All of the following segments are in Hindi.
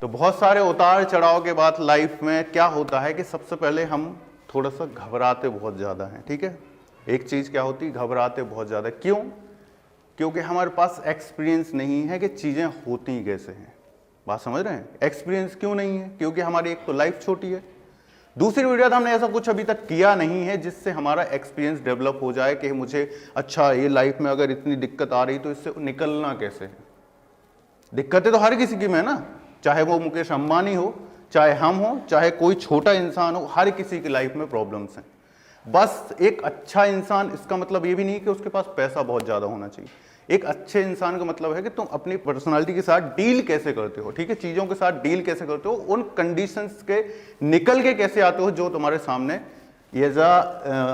तो बहुत सारे उतार चढ़ाव के बाद लाइफ में क्या होता है कि सबसे पहले हम थोड़ा सा घबराते बहुत ज़्यादा हैं, ठीक है। एक चीज़ क्या होती है, घबराते बहुत ज़्यादा। क्यों? क्योंकि हमारे पास एक्सपीरियंस नहीं है कि चीज़ें होती कैसे हैं। बात समझ रहे हैं? एक्सपीरियंस क्यों नहीं है? क्योंकि हमारी एक तो लाइफ छोटी है, दूसरी वीडियो हमने ऐसा कुछ अभी तक किया नहीं है जिससे हमारा एक्सपीरियंस डेवलप हो जाए कि मुझे अच्छा ये लाइफ में अगर इतनी दिक्कत आ रही तो इससे निकलना कैसे है। दिक्कतें तो हर किसी की में है ना, चाहे वो मुकेश अंबानी हो, चाहे हम हो, चाहे कोई छोटा इंसान हो, हर किसी की लाइफ में प्रॉब्लम्स हैं। बस एक अच्छा इंसान, इसका मतलब ये भी नहीं कि उसके पास पैसा बहुत ज़्यादा होना चाहिए। एक अच्छे इंसान का मतलब है कि तुम अपनी पर्सनालिटी के साथ डील कैसे करते हो, ठीक है, चीज़ों के साथ डील कैसे करते हो, उन कंडीशंस के निकल के कैसे आते हो जो तुम्हारे सामने ये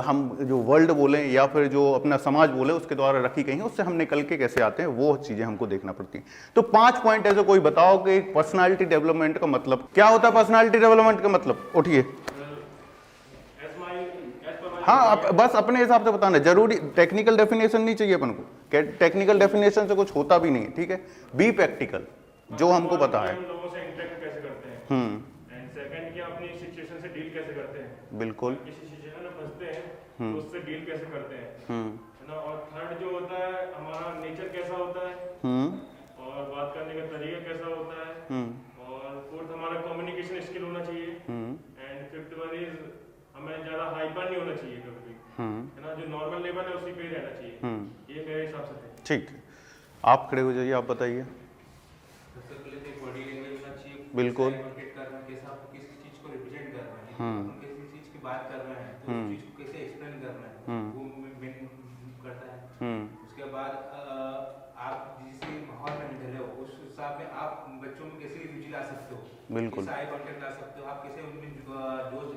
हम जो वर्ल्ड बोलें या फिर जो अपना समाज बोले उसके द्वारा रखी गई है, उससे हम निकल के कैसे आते हैं, वो चीज़ें हमको देखना पड़ती हैं। तो 5 पॉइंट ऐसे कोई बताओ कि पर्सनालिटी डेवलपमेंट का मतलब क्या होता है। पर्सनालिटी डेवलपमेंट का मतलब, उठिए। हाँ, बस अपने हिसाब से बताना, जरूरी टेक्निकल डेफिनेशन नहीं चाहिए अपन को, टेक्निकल डेफिनेशन से कुछ होता भी नहीं है, ठीक है। बी प्रैक्टिकल, जो हमको पता है। लोगों से इंटरेक्ट कैसे करते हैं, एंड सेकंड कि अपनी सिचुएशन से डील कैसे करते हैं, बिल्कुल, किसी सिचुएशन में फंसते हैं तो उससे डील कैसे करते हैं, है ना। और थर्ड जो होता है हमारा नेचर कैसा होता है, और बात करने का तरीका कैसा होता है, और फोर्थ हमारा कम्युनिकेशन स्किल होना चाहिए, एंड फिफ्थ वन इज हमें ज्यादा हाइपर नहीं होना चाहिए कभी, है ना, जो नॉर्मल लेवल है उसी पे ही रहना चाहिए। ये मेरे हिसाब से थे। ठीक है, आप खड़े हो जाइए, आप बताइए। सबसे पहले तो बॉडी लैंग्वेज होना चाहिए, बिल्कुल, करना कैसा, आपको किसी चीज को रिप्रेजेंट करना है, हम किसी चीज की बात कर रहे हैं तो उस चीज को कैसे एक्सप्लेन करना है, वो मेन करता है। उसके बाद आप जिस माहौल में ढले हो उस हिसाब में आप बच्चों में कैसे रुचि ला सकते हो, बिल्कुल, आई कांटेक्ट ला सकते हो, आप कैसे उनमें जोश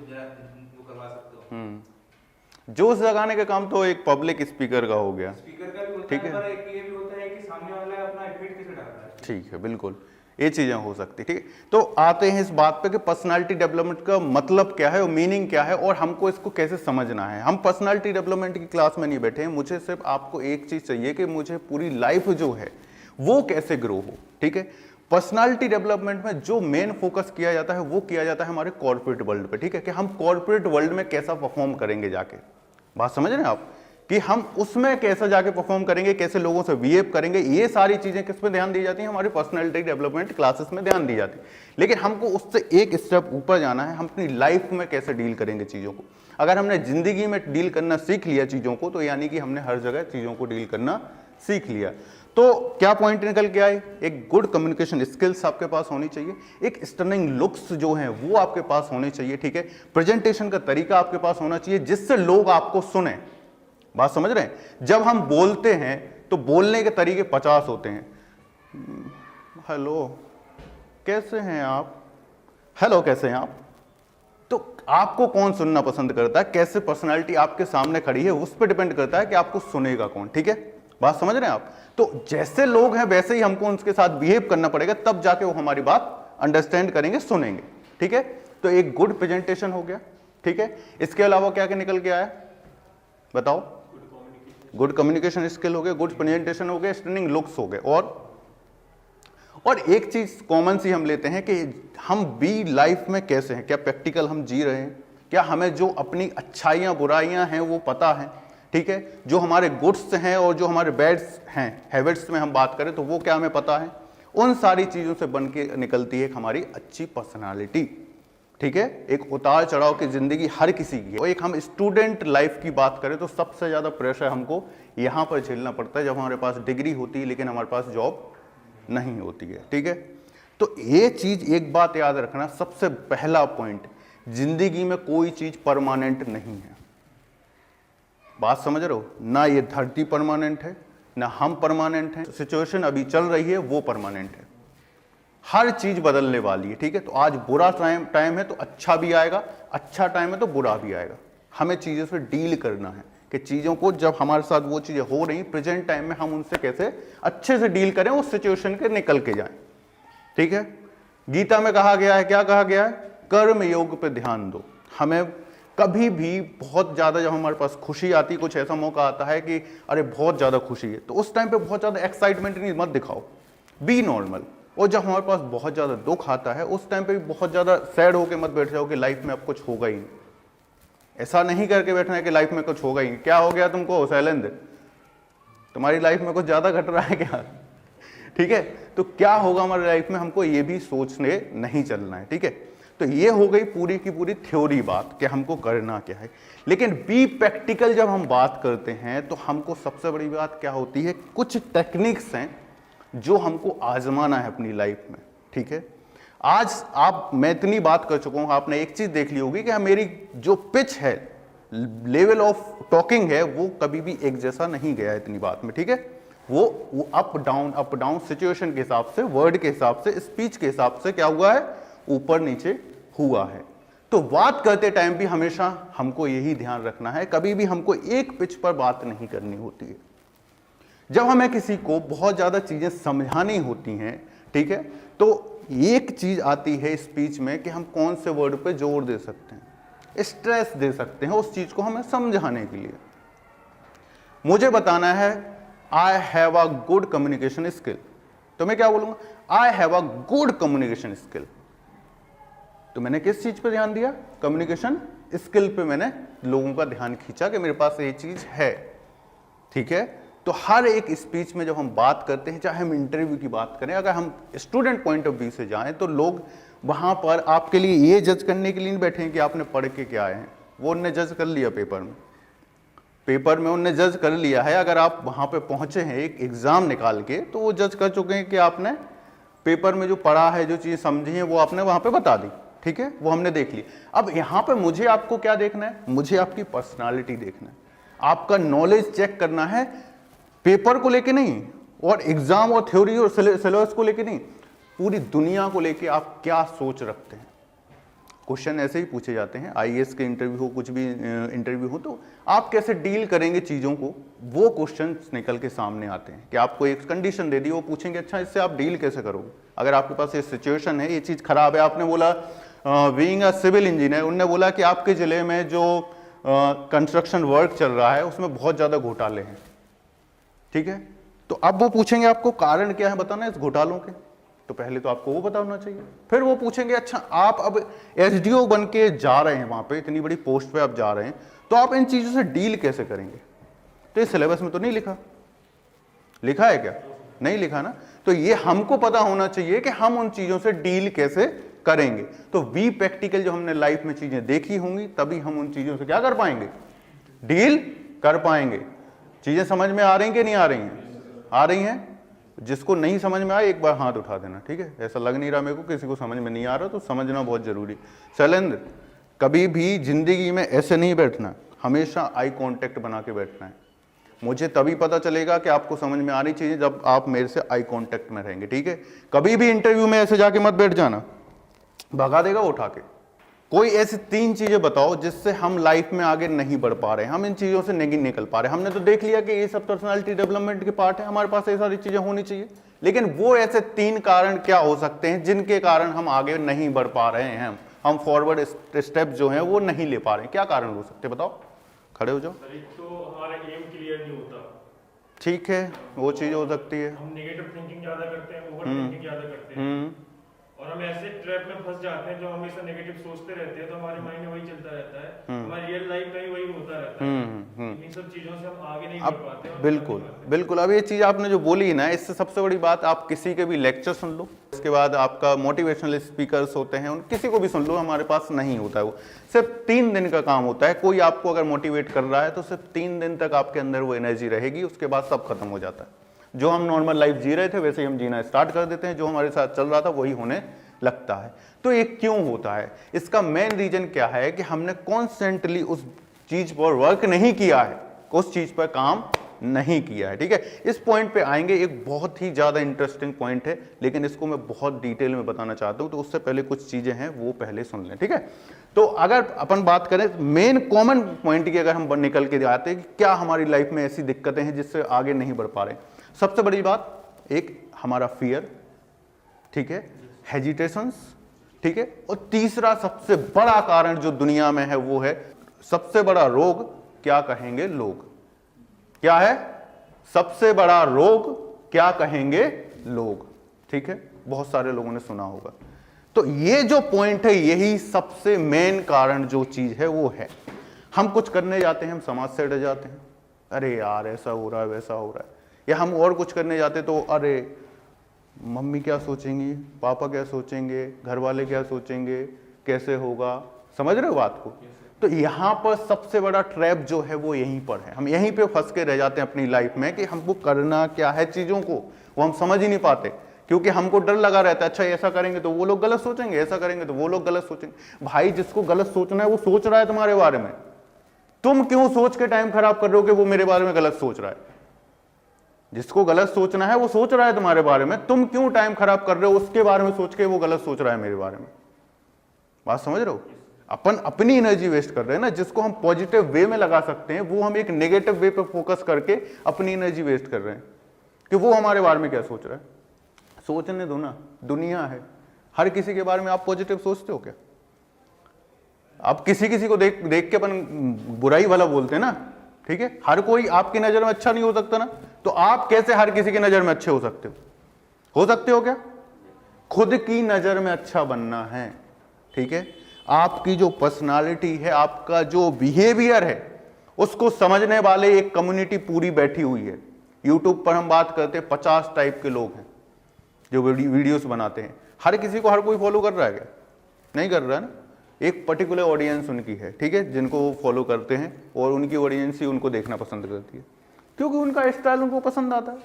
करवा सकते हो। जोश जगाने का काम तो एक पब्लिक स्पीकर का हो गया, स्पीकर का भी होता ठीक है, है, पर एक ये भी होता है कि सामने वाला अपना इफेक्ट कैसे डालता है। ठीक है, बिल्कुल, ये चीजें हो सकती, ठीक है। तो आते हैं इस बात पे कि पर्सनालिटी डेवलपमेंट का मतलब क्या है और मीनिंग क्या है और हमको इसको कैसे समझना है। हम पर्सनालिटी डेवलपमेंट की क्लास में नहीं बैठे हैं, मुझे सिर्फ आपको एक चीज चाहिए कि मुझे पूरी लाइफ जो है वो कैसे ग्रो हो, ठीक है। पर्सनालिटी डेवलपमेंट में जो मेन फोकस किया जाता है वो किया जाता है हमारे कॉर्पोरेट वर्ल्ड पे, ठीक है, कि हम कॉर्पोरेट वर्ल्ड में कैसा परफॉर्म करेंगे जाके। बात समझ रहे हैं आप कि हम उसमें कैसे जाके परफॉर्म करेंगे, कैसे लोगों से बिहेव करेंगे, ये सारी चीजें किस पे ध्यान दी जाती हैं, हमारी पर्सनालिटी डेवलपमेंट क्लासेस में ध्यान दी जाती है। लेकिन हमको उससे एक स्टेप ऊपर जाना है, हम अपनी लाइफ में कैसे डील करेंगे चीजों को। अगर हमने जिंदगी में डील करना सीख लिया चीजों को, तो यानी कि हमने हर जगह चीजों को डील करना सीख लिया। तो क्या पॉइंट निकल के आए, एक गुड कम्युनिकेशन स्किल्स आपके पास होनी चाहिए, एक स्टनिंग लुक्स जो हैं वो आपके पास होने चाहिए, ठीक है। प्रेजेंटेशन का तरीका आपके पास होना चाहिए जिससे लोग आपको सुने। बात समझ रहे हैं? जब हम बोलते हैं तो बोलने के तरीके 50 होते हैं। हेलो कैसे हैं आप, हेलो कैसे हैं आप, तो आपको कौन सुनना पसंद करता है, कैसे पर्सनालिटी आपके सामने खड़ी है उस पर डिपेंड करता है कि आपको सुनेगा कौन, ठीक है। बात समझ रहे हैं आप? तो जैसे लोग हैं वैसे ही हमको उनके साथ बिहेव करना पड़ेगा, तब जाके वो हमारी बात अंडरस्टैंड करेंगे, सुनेंगे, ठीक है। तो एक गुड प्रेजेंटेशन हो गया, ठीक है। इसके अलावा क्या क्या निकल के आया बताओ? गुड कम्युनिकेशन स्किल हो गए, गुड प्रेजेंटेशन हो गए, स्टनिंग लुक्स हो गए, और एक चीज कॉमन सी हम लेते हैं कि हम बी लाइफ में कैसे हैं, क्या प्रैक्टिकल हम जी रहे हैं, क्या हमें जो अपनी अच्छाइयां बुराइयां हैं वो पता है, ठीक है। जो हमारे गुड्स हैं और जो हमारे बैड्स हैं, हैबिट्स में हम बात करें तो वो क्या हमें पता है। उन सारी चीजों से बन के निकलती है हमारी अच्छी पर्सनालिटी, ठीक है। एक उतार चढ़ाव की जिंदगी हर किसी की है, और एक हम स्टूडेंट लाइफ की बात करें तो सबसे ज्यादा प्रेशर हमको यहां पर झेलना पड़ता है जब हमारे पास डिग्री होती है लेकिन हमारे पास जॉब नहीं होती है, ठीक है। तो ये चीज एक बात याद रखना, सबसे पहला पॉइंट, जिंदगी में कोई चीज परमानेंट नहीं है। बात समझ रहे हो ना, ये धरती परमानेंट है ना हम परमानेंट हैं, सिचुएशन अभी चल रही है वो परमानेंट है, हर चीज बदलने वाली है, ठीक है। तो आज बुरा टाइम है तो अच्छा भी आएगा, अच्छा टाइम है तो बुरा भी आएगा। हमें चीजों से डील करना है कि चीजों को जब हमारे साथ वो चीजें हो रही प्रेजेंट टाइम में हम उनसे कैसे अच्छे से डील करें, उस सिचुएशन के निकल के जाएं, ठीक है। गीता में कहा गया है, क्या कहा गया है, कर्म योग पे ध्यान दो। हमें कभी भी बहुत ज्यादा जब हमारे पास खुशी आती, कुछ ऐसा मौका आता है कि अरे बहुत ज्यादा खुशी है, तो उस टाइम पे बहुत ज्यादा एक्साइटमेंट नहीं मत दिखाओ, बी नॉर्मल। और जब हमारे पास बहुत ज़्यादा दुख आता है उस टाइम पे भी बहुत ज़्यादा सैड होकर मत बैठ जाओ कि लाइफ में अब कुछ होगा ही नहीं। ऐसा नहीं करके बैठना है कि लाइफ में कुछ होगा ही नहीं। क्या हो गया तुमको शैलेंद्र, तुम्हारी लाइफ में कुछ ज़्यादा घट रहा है क्या? ठीक है, तो क्या होगा हमारी लाइफ में, हमको ये भी सोचने नहीं चलना है। ठीक है, तो ये हो गई पूरी की पूरी थ्योरी बात कि हमको करना क्या है। लेकिन बी प्रैक्टिकल जब हम बात करते हैं तो हमको सबसे बड़ी बात क्या होती है, कुछ टेक्निक्स हैं जो हमको आजमाना है अपनी लाइफ में। ठीक है, आज मैं इतनी बात कर चुका हूं, आपने एक चीज देख ली होगी कि मेरी जो पिच है, लेवल ऑफ टॉकिंग है, वो कभी भी एक जैसा नहीं गया इतनी बात में। ठीक है, वो अप डाउन सिचुएशन के हिसाब से, वर्ड के हिसाब से, स्पीच के हिसाब से क्या हुआ है, ऊपर नीचे हुआ है। तो बात करते टाइम भी हमेशा हमको यही ध्यान रखना है, कभी भी हमको एक पिच पर बात नहीं करनी होती है। जब हमें किसी को बहुत ज्यादा चीजें समझानी होती हैं, ठीक है, तो एक चीज आती है स्पीच में कि हम कौन से वर्ड पे जोर दे सकते हैं, स्ट्रेस दे सकते हैं उस चीज को हमें समझाने के लिए। मुझे बताना है I have a good communication skill, तो मैं क्या बोलूंगा, I have a good communication skill. तो मैंने किस चीज पर ध्यान दिया, कम्युनिकेशन स्किल पे मैंने लोगों का ध्यान खींचा कि मेरे पास ये चीज है। ठीक है, तो हर एक स्पीच में जब हम बात करते हैं, चाहे हम इंटरव्यू की बात करें, अगर हम स्टूडेंट पॉइंट ऑफ व्यू से जाएं तो लोग वहां पर आपके लिए ये जज करने के लिए नहीं बैठे हैं कि आपने पढ़ के क्या आए हैं, वो उनने जज कर लिया पेपर में उनने जज कर लिया है। अगर आप वहां पे पहुंचे हैं एक एग्जाम निकाल के, तो वो जज कर चुके हैं कि आपने पेपर में जो पढ़ा है, जो चीज समझी है, वो आपने वहां पे बता दी। ठीक है, वो हमने देख ली। अब यहां पे मुझे आपको क्या देखना है, मुझे आपकी पर्सनालिटी देखना है, आपका नॉलेज चेक करना है, पेपर को लेके नहीं, और एग्जाम और थ्योरी और सिलेबस को लेके नहीं, पूरी दुनिया को लेके आप क्या सोच रखते हैं। क्वेश्चन ऐसे ही पूछे जाते हैं, आईएएस के इंटरव्यू हो, कुछ भी इंटरव्यू हो, तो आप कैसे डील करेंगे चीजों को, वो क्वेश्चन निकल के सामने आते हैं कि आपको एक कंडीशन दे दी, वो पूछेंगे अच्छा इससे आप डील कैसे करोगे। अगर आपके पास ये सिचुएशन है, ये चीज खराब है, आपने बोला बीइंग अ सिविल इंजीनियर, उनने बोला कि आपके जिले में जो कंस्ट्रक्शन वर्क चल रहा है उसमें बहुत ज्यादा घोटाले हैं। ठीक है, तो अब वो पूछेंगे आपको कारण क्या है बताना इस घोटालों के, तो पहले तो आपको वो पता होना चाहिए। फिर वो पूछेंगे अच्छा आप अब एसडीओ बन के जा रहे हैं, वहां पे इतनी बड़ी पोस्ट पे आप जा रहे हैं, तो आप इन चीजों से डील कैसे करेंगे। तो ये सिलेबस में तो नहीं लिखा है क्या, नहीं लिखा ना। तो ये हमको पता होना चाहिए कि हम उन चीजों से डील कैसे करेंगे। तो वी प्रैक्टिकल जो हमने लाइफ में चीजें देखी होंगी, तभी हम उन चीजों से क्या कर पाएंगे, डील कर पाएंगे। चीजें समझ में आ रही कि नहीं आ रही हैं, आ रही हैं। जिसको नहीं समझ में आए एक बार हाथ उठा देना। ठीक है, ऐसा लग नहीं रहा मेरे को किसी को समझ में नहीं आ रहा, तो समझना बहुत जरूरी। शैलेंद्र, कभी भी जिंदगी में ऐसे नहीं बैठना, हमेशा आई कांटेक्ट बना के बैठना है। मुझे तभी पता चलेगा कि आपको समझ में आ रही चीजें जब आप मेरे से आई कांटेक्ट में रहेंगे। ठीक है, कभी भी इंटरव्यू में ऐसे जाके मत बैठ जाना, भगा देगा वो उठा के। कोई ऐसी 3 चीजें बताओ जिससे हम लाइफ में आगे नहीं बढ़ पा रहे हैं, हम इन चीजों से नहीं निकल पा रहे। हमने तो देख लिया कि ये सब पर्सनालिटी डेवलपमेंट के पार्ट है, हमारे पास ये सारी चीजें होनी चाहिए, लेकिन वो ऐसे 3 कारण क्या हो सकते हैं जिनके कारण हम आगे नहीं बढ़ पा रहे हैं, हम फॉरवर्ड स्टेप जो है वो नहीं ले पा रहे हैं। क्या कारण हो सकते हैं बताओ, खड़े हो जाओ। तो हमारा एम क्लियर नहीं होता। ठीक है, वो चीज हो सकती है। हम नेगेटिव थिंकिंग ज्यादा करते हैं, ओवर थिंकिंग ज्यादा करते हैं, और हम ऐसे ट्रैप में फंस जाते हैं जो हमेशा नेगेटिव सोचते रहते हैं, तो हमारे माइंड में वही चलता रहता है, हमारी रियल लाइफ में वही होता रहता है। इन सब चीजों से हम आगे नहीं बढ़ पाते। बिल्कुल। अब ये चीज आपने जो बोली ना, इससे सबसे बड़ी बात, आप किसी के भी लेक्चर सुन लो, इसके बाद आपका मोटिवेशनल स्पीकर्स होते हैं, उन किसी को भी सुन लो, हमारे पास नहीं होता है। वो सिर्फ 3 दिन का काम होता है। कोई आपको अगर मोटिवेट कर रहा है तो सिर्फ 3 दिन तक आपके अंदर वो एनर्जी रहेगी, उसके बाद सब खत्म हो जाता है। जो हम नॉर्मल लाइफ जी रहे थे वैसे ही हम जीना स्टार्ट कर देते हैं, जो हमारे साथ चल रहा था वही होने लगता है। तो ये क्यों होता है, इसका मेन रीजन क्या है कि हमने कॉन्स्टेंटली उस चीज पर वर्क नहीं किया है, उस चीज पर काम नहीं किया है। ठीक है, इस पॉइंट पे आएंगे, एक बहुत ही ज्यादा इंटरेस्टिंग पॉइंट है, लेकिन इसको मैं बहुत डिटेल में बताना चाहता हूं, तो उससे पहले कुछ चीजें हैं वो पहले सुन लें। ठीक है, तो अगर अपन बात करें मेन कॉमन पॉइंट की, अगर हम निकल के आते हैं कि क्या हमारी लाइफ में ऐसी दिक्कतें हैं जिससे आगे नहीं बढ़ पा रहे, सबसे बड़ी बात एक हमारा फियर, ठीक है, हेजिटेशंस, ठीक है, और तीसरा सबसे बड़ा कारण जो दुनिया में है वो है सबसे बड़ा रोग, क्या कहेंगे लोग। क्या है सबसे बड़ा रोग, क्या कहेंगे लोग। ठीक है, बहुत सारे लोगों ने सुना होगा। तो ये जो पॉइंट है, यही सबसे मेन कारण जो चीज है वो है, हम कुछ करने जाते हैं, हम समाज से डर जाते हैं, अरे यार ऐसा हो रहा है वैसा हो रहा है, या हम और कुछ करने जाते तो अरे मम्मी क्या सोचेंगी, पापा क्या सोचेंगे, घर वाले क्या सोचेंगे, कैसे होगा, समझ रहे हो बात को। तो यहाँ पर सबसे बड़ा ट्रैप जो है वो यहीं पर है, हम यहीं पे फंस के रह जाते हैं अपनी लाइफ में कि हमको करना क्या है चीजों को, वो हम समझ ही नहीं पाते, क्योंकि हमको डर लगा रहता है, अच्छा ऐसा करेंगे तो वो लोग गलत सोचेंगे, ऐसा करेंगे तो वो लोग गलत सोचेंगे। भाई जिसको गलत सोचना है वो सोच रहा है तुम्हारे बारे में, तुम क्यों सोच के टाइम खराब कर रहे हो कि वो मेरे बारे में गलत सोच रहा है। जिसको गलत सोचना है वो सोच रहा है तुम्हारे बारे में, तुम क्यों टाइम खराब कर रहे हो उसके बारे में सोच के वो गलत सोच रहा है मेरे बारे में। बात समझ रहे हो, अपन अपनी एनर्जी वेस्ट कर रहे हैं ना, जिसको हम पॉजिटिव वे में लगा सकते हैं वो हम एक नेगेटिव वे पे फोकस करके अपनी एनर्जी वेस्ट कर रहे हैं कि वो हमारे बारे में क्या सोच रहा है। सोचने दो ना, दुनिया है, हर किसी के बारे में आप पॉजिटिव सोचते हो क्या? आप किसी किसी को देख देख के अपन बुराई वाला बोलते हैं ना, ठीक है, हर कोई आपकी नजर में अच्छा नहीं हो सकता ना, तो आप कैसे हर किसी की नजर में अच्छे हो सकते हो सकते हो क्या? खुद की नजर में अच्छा बनना है, ठीक है। आपकी जो पर्सनालिटी है, आपका जो बिहेवियर है, उसको समझने वाले एक कम्युनिटी पूरी बैठी हुई है। यूट्यूब पर हम बात करते हैं 50 टाइप के लोग हैं जो वीडियोस बनाते हैं, हर किसी को हर कोई फॉलो कर रहा है क्या? नहीं कर रहा है ना, एक पर्टिकुलर ऑडियंस उनकी है, ठीक है, जिनको वो फॉलो करते हैं और उनकी ऑडियंस ही उनको देखना पसंद करती है क्योंकि उनका स्टाइल उनको पसंद आता है।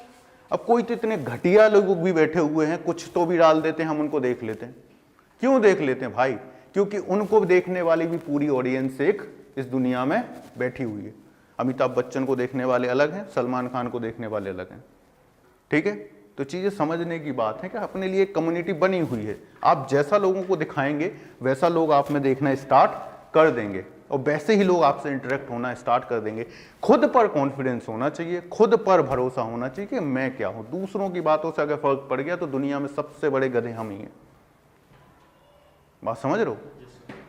अब कोई तो इतने घटिया लोग भी बैठे हुए हैं, कुछ तो भी डाल देते हैं, हम उनको देख लेते हैं। क्यों देख लेते हैं भाई? क्योंकि उनको देखने वाली भी पूरी ऑडियंस एक इस दुनिया में बैठी हुई है। अमिताभ बच्चन को देखने वाले अलग हैं, सलमान खान को देखने वाले अलग हैं, ठीक है। तो चीजें समझने की बात है कि अपने लिए एक कम्युनिटी बनी हुई है, आप जैसा लोगों को दिखाएंगे वैसा लोग आप में देखना स्टार्ट कर देंगे और वैसे ही लोग आपसे इंटरेक्ट होना स्टार्ट कर देंगे। खुद पर कॉन्फिडेंस होना चाहिए, खुद पर भरोसा होना चाहिए कि मैं क्या हूं। दूसरों की बातों से अगर फर्क पड़ गया तो दुनिया में सबसे बड़े गधे हम ही हैं। बात समझ रहे हो?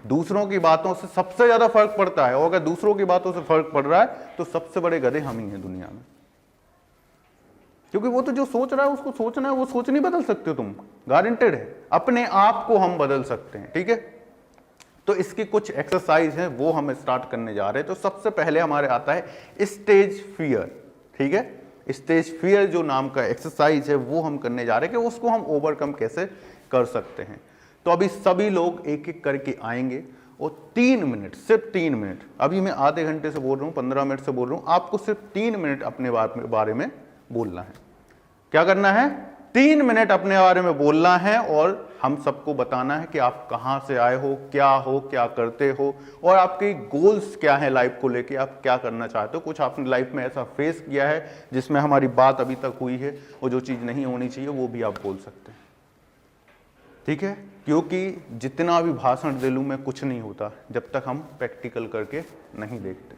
दूसरों की बातों से सबसे ज्यादा फर्क पड़ता है, और अगर दूसरों की बातों से फर्क पड़ रहा है तो सबसे बड़े गधे हम ही हैं दुनिया में। क्योंकि वो तो जो सोच रहा है उसको सोचना है, वो सोच नहीं बदल सकते हो तुम, गारंटेड है। अपने आप को हम बदल सकते हैं, ठीक है। तो इसकी कुछ एक्सरसाइज है वो हम स्टार्ट करने जा रहे हैं। तो सबसे पहले हमारे आता है स्टेज फियर, ठीक है। स्टेज फियर जो नाम का एक्सरसाइज है वो हम करने जा रहे हैं कि उसको हम ओवरकम कैसे कर सकते हैं। तो अभी सभी लोग एक एक करके आएंगे और 3 मिनट, सिर्फ 3 मिनट, अभी मैं आधे घंटे से बोल रहा हूँ, 15 मिनट से बोल रहा हूँ, आपको सिर्फ 3 मिनट अपने बारे में बोलना है। क्या करना है? 3 मिनट अपने बारे में बोलना है और हम सबको बताना है कि आप कहाँ से आए हो, क्या करते हो और आपके गोल्स क्या है लाइफ को लेके, आप क्या करना चाहते हो। कुछ आपने लाइफ में ऐसा फेस किया है जिसमें हमारी बात अभी तक हुई है और जो चीज़ नहीं होनी चाहिए वो भी आप बोल सकते हैं, ठीक है। क्योंकि जितना भी भाषण दे लूँ मैं, कुछ नहीं होता जब तक हम प्रैक्टिकल करके नहीं देखते।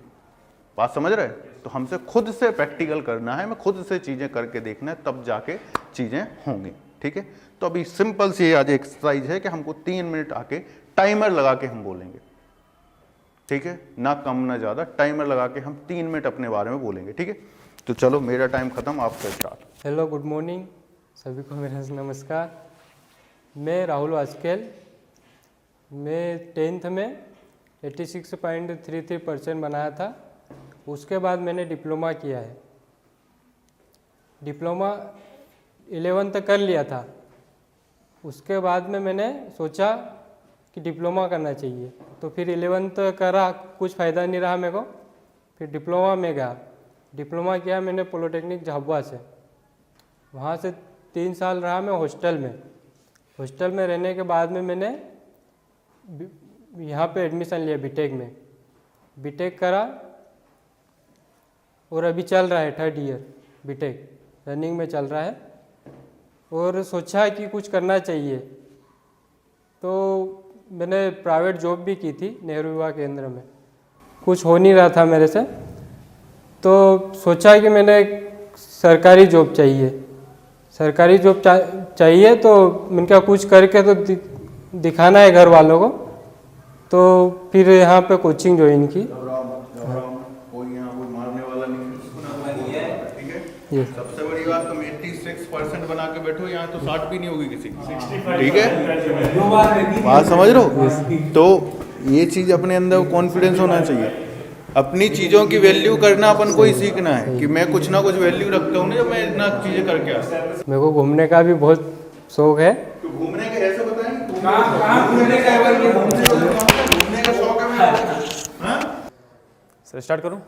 बात समझ रहे? तो हमसे खुद से प्रैक्टिकल करना है, मैं खुद से चीज़ें करके देखना है, तब जाके चीज़ें होंगी, ठीक है। तो अभी सिंपल सी आज एक्सरसाइज है कि हमको 3 मिनट आके टाइमर लगा के हम बोलेंगे, ठीक है, ना कम ना ज़्यादा, टाइमर लगा के हम 3 मिनट अपने बारे में बोलेंगे, ठीक है। तो चलो मेरा टाइम खत्म, आपका स्टार्ट। हेलो, गुड मॉर्निंग सभी को, मेरा नमस्कार। मैं राहुल वास्केल, मैं 10th में 86.33% बनाया था। उसके बाद मैंने डिप्लोमा किया है। डिप्लोमा 11 तक कर लिया था। उसके बाद में मैंने सोचा कि डिप्लोमा करना चाहिए, तो फिर 11th करा, कुछ फ़ायदा नहीं रहा मेरे को। फिर डिप्लोमा में गया, डिप्लोमा किया मैंने पॉलिटेक्निक झाबुआ से। वहाँ से 3 साल रहा मैं हॉस्टल में। हॉस्टल में रहने के बाद में मैंने यहाँ पे एडमिशन लिया बीटेक में। बीटेक करा और अभी चल रहा है 3rd ईयर बीटेक रनिंग में चल रहा है। और सोचा कि कुछ करना चाहिए, तो मैंने प्राइवेट जॉब भी की थी नेहरू युवा केंद्र में। कुछ हो नहीं रहा था मेरे से, तो सोचा कि मैंने सरकारी जॉब चाहिए, सरकारी जॉब चाहिए। तो मैंने कहा कुछ करके तो दिखाना है घर वालों को। तो फिर यहाँ पे कोचिंग ज्वाइन की। कोई यहाँ कोई मारने वाला नहीं है, ठीक है। सबसे बड़ी बात, तुम 86 96% बना के बैठो, यहाँ तो 60 भी नहीं होगी किसी की, ठीक है, बात समझ रहे हो। तो ये चीज़ अपने अंदर कॉन्फिडेंस होना चाहिए, अपनी चीज़ों की वैल्यू करना अपन को ही सीखना है कि मैं कुछ ना कुछ वैल्यू रखता हूँ ना जब मैं इतना चीज़ें करके आता हूँ। मेरे को घूमने का भी बहुत शौक है। तो घूमने के ऐसे बताएं, घूमने का शौक है। सर स्टार्ट करूं?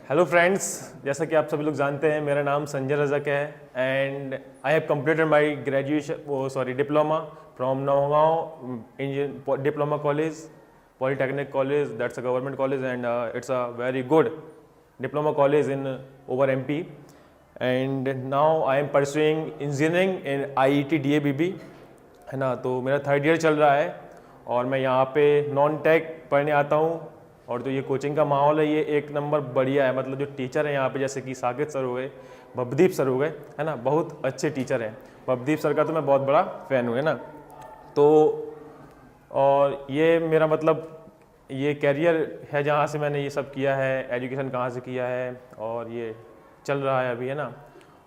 हेलो फ्रेंड्स, जैसा कि आप सभी लोग जानते हैं मेरा नाम संजय रज़क है and I have completed my graduation diploma from Naugaon diploma college, polytechnic college, that's a government college and it's a very good diploma college in over MP and now I am pursuing engineering in IET DABB, है ना। तो मेरा 3rd ईयर चल रहा है और मैं यहाँ पे नॉन टेक पढ़ने आता हूँ। और जो ये कोचिंग का माहौल है ये एक नंबर बढ़िया है, मतलब जो टीचर हैं यहाँ पे जैसे कि साकेत सर हो गए, भवदीप सर हो गए, है ना, बहुत अच्छे टीचर हैं। भवदीप सर का तो मैं बहुत बड़ा फ़ैन हूँ, है ना। तो और ये मेरा मतलब ये कैरियर है जहाँ से मैंने ये सब किया है, एजुकेशन कहाँ से किया है और ये चल रहा है अभी, है ना।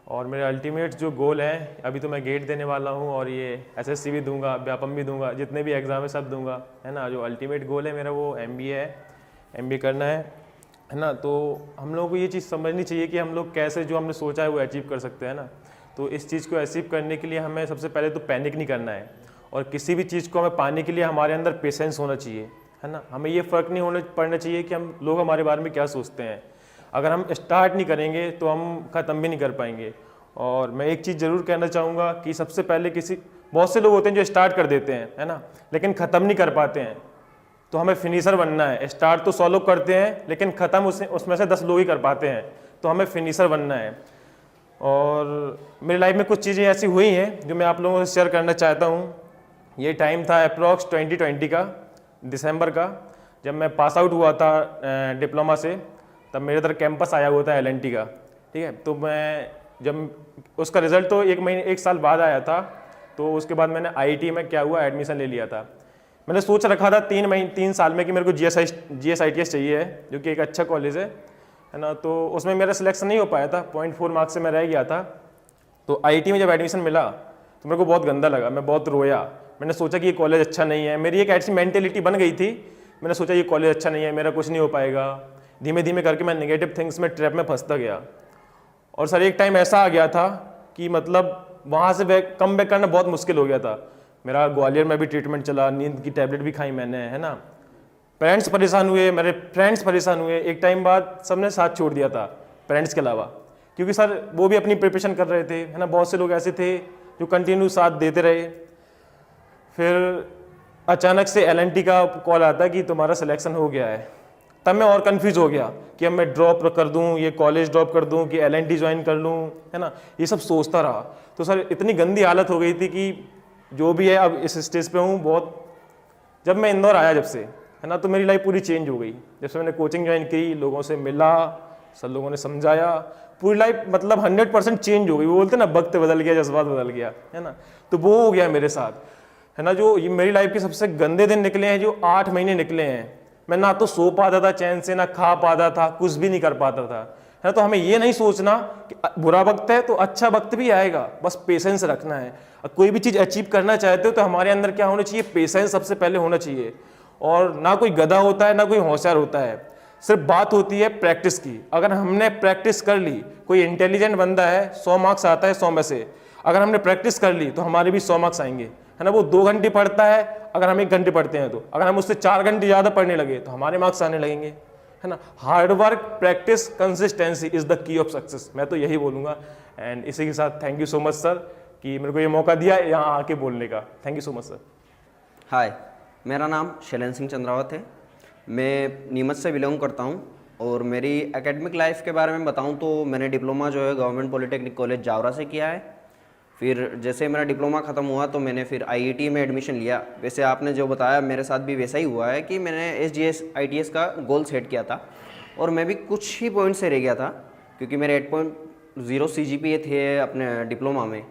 और मेरे अल्टीमेट जो गोल है, अभी तो मैं गेट देने वाला हूँ और ये SSC भी दूंगा, व्यापम भी दूंगा, जितने भी एग्ज़ाम है सब दूंगा, है ना। जो अल्टीमेट गोल है मेरा वो MBA है, MBA करना है ना। तो हम लोगों को ये चीज़ समझनी चाहिए कि हम लोग कैसे जो हमने सोचा है वो अचीव कर सकते हैं ना। तो इस चीज़ को अचीव करने के लिए हमें सबसे पहले तो पैनिक नहीं करना है और किसी भी चीज़ को हमें पाने के लिए हमारे अंदर पेशेंस होना चाहिए, है ना। हमें ये फ़र्क नहीं पड़ना चाहिए कि हम लोग हमारे बारे में क्या सोचते हैं। अगर हम स्टार्ट नहीं करेंगे तो हम ख़त्म भी नहीं कर पाएंगे। और मैं एक चीज़ ज़रूर कहना चाहूँगा कि सबसे पहले बहुत से लोग होते हैं जो स्टार्ट कर देते हैं, है ना, लेकिन ख़त्म नहीं कर पाते हैं। तो हमें फिनिशर बनना है। स्टार्ट तो 100 लोग करते हैं लेकिन ख़त्म उसमें से 10 लोग ही कर पाते हैं। तो हमें फिनिशर बनना है। और मेरी लाइफ में कुछ चीज़ें ऐसी हुई हैं जो मैं आप लोगों से शेयर करना चाहता हूँ। ये टाइम था अप्रॉक्स 2020 का, दिसंबर का, जब मैं पास आउट हुआ था डिप्लोमा से। तब मेरे इधर कैंपस आया हुआ था LNT का, ठीक है। तो मैं जब उसका रिज़ल्ट तो 1 साल बाद आया था, तो उसके बाद मैंने IIT में क्या हुआ एडमिशन ले लिया था। मैंने सोच रखा था 3 साल में कि मेरे को GS-ITS चाहिए है, जो कि एक अच्छा कॉलेज है ना। तो उसमें मेरा सिलेक्शन नहीं हो पाया था, 0.4 मार्क्स से मैं रह गया था। तो IIT में जब एडमिशन मिला तो मेरे को बहुत गंदा लगा, मैं बहुत रोया। मैंने सोचा कि ये कॉलेज अच्छा नहीं है। मेरी एक ऐसी मेंटेलिटी बन गई थी, मैंने सोचा ये कॉलेज अच्छा नहीं है, मेरा कुछ नहीं हो पाएगा। धीमे धीमे करके मैं नेगेटिव थिंग्स में ट्रैप में फंसता गया। और सर एक टाइम ऐसा आ गया था कि मतलब वहाँ से कम बैक करना बहुत मुश्किल हो गया था। मेरा ग्वालियर में भी ट्रीटमेंट चला, नींद की टैबलेट भी खाई मैंने, है ना। पेरेंट्स परेशान हुए, मेरे फ्रेंड्स परेशान हुए। एक टाइम बाद सबने साथ छोड़ दिया था पेरेंट्स के अलावा, क्योंकि सर वो भी अपनी प्रिपरेशन कर रहे थे, है ना। बहुत से लोग ऐसे थे जो कंटिन्यू साथ देते रहे। फिर अचानक से LNT का कॉल आता कि तुम्हारा सिलेक्शन हो गया है। तब मैं और कंफ्यूज हो गया कि अब मैं ड्रॉप कर दूं, ये कॉलेज ड्रॉप कर दूं कि LNT ज्वाइन कर लूं, है ना। ये सब सोचता रहा। तो सर इतनी गंदी हालत हो गई थी कि जो भी है अब इस स्टेज पे हूँ बहुत। जब मैं इंदौर आया जब से, है ना, तो मेरी लाइफ पूरी चेंज हो गई। जब से मैंने कोचिंग ज्वाइन की, लोगों से मिला, सब लोगों ने समझाया, पूरी लाइफ मतलब 100% चेंज हो गई। वो बोलते ना वक्त बदल गया, जज्बात बदल गया, है ना। तो वो हो गया मेरे साथ, है ना। जो ये मेरी लाइफ के सबसे गंदे दिन निकले हैं, जो 8 महीने निकले हैं, मैं ना तो सो पाता था चैन से, ना खा पाता था, कुछ भी नहीं कर पाता था, है ना। तो हमें ये नहीं सोचना कि बुरा वक्त है तो अच्छा वक्त भी आएगा, बस पेशेंस रखना है। कोई भी चीज़ अचीव करना चाहते हो तो हमारे अंदर क्या होना चाहिए, पेशेंस सबसे पहले होना चाहिए। और ना कोई गधा होता है ना कोई होशियार होता है, सिर्फ बात होती है प्रैक्टिस की। अगर हमने प्रैक्टिस कर ली, कोई इंटेलिजेंट बंदा है 100 मार्क्स आता है 100 में से, अगर हमने प्रैक्टिस कर ली तो हमारे भी 100 मार्क्स आएंगे, है ना। वो 2 घंटे पढ़ता है, अगर हम 1 घंटे पढ़ते हैं तो अगर हम उससे 4 घंटे ज़्यादा पढ़ने लगे तो हमारे मार्क्स आने लगेंगे, है ना। Hard work, practice, consistency is the key of success, मैं तो यही बोलूँगा। एंड इसी के साथ thank you so much sir कि मेरे को ये मौका दिया यहाँ आके बोलने का। Thank you so much sir. Hi, मेरा नाम शैलेंद्र सिंह चंद्रावत है। मैं नीमच से बिलोंग करता हूँ और मेरी एकेडमिक लाइफ के बारे में बताऊँ तो मैंने डिप्लोमा जो है गवर्नमेंट पॉलिटेक्निक कॉलेज जावरा से किया है। फिर जैसे मेरा डिप्लोमा ख़त्म हुआ तो मैंने फिर IIT में एडमिशन लिया। वैसे आपने जो बताया मेरे साथ भी वैसा ही हुआ है कि मैंने SGS-ITS का गोल सेट किया था और मैं भी कुछ ही पॉइंट से रह गया था, क्योंकि मेरे 8.0 CGPA थे अपने डिप्लोमा में।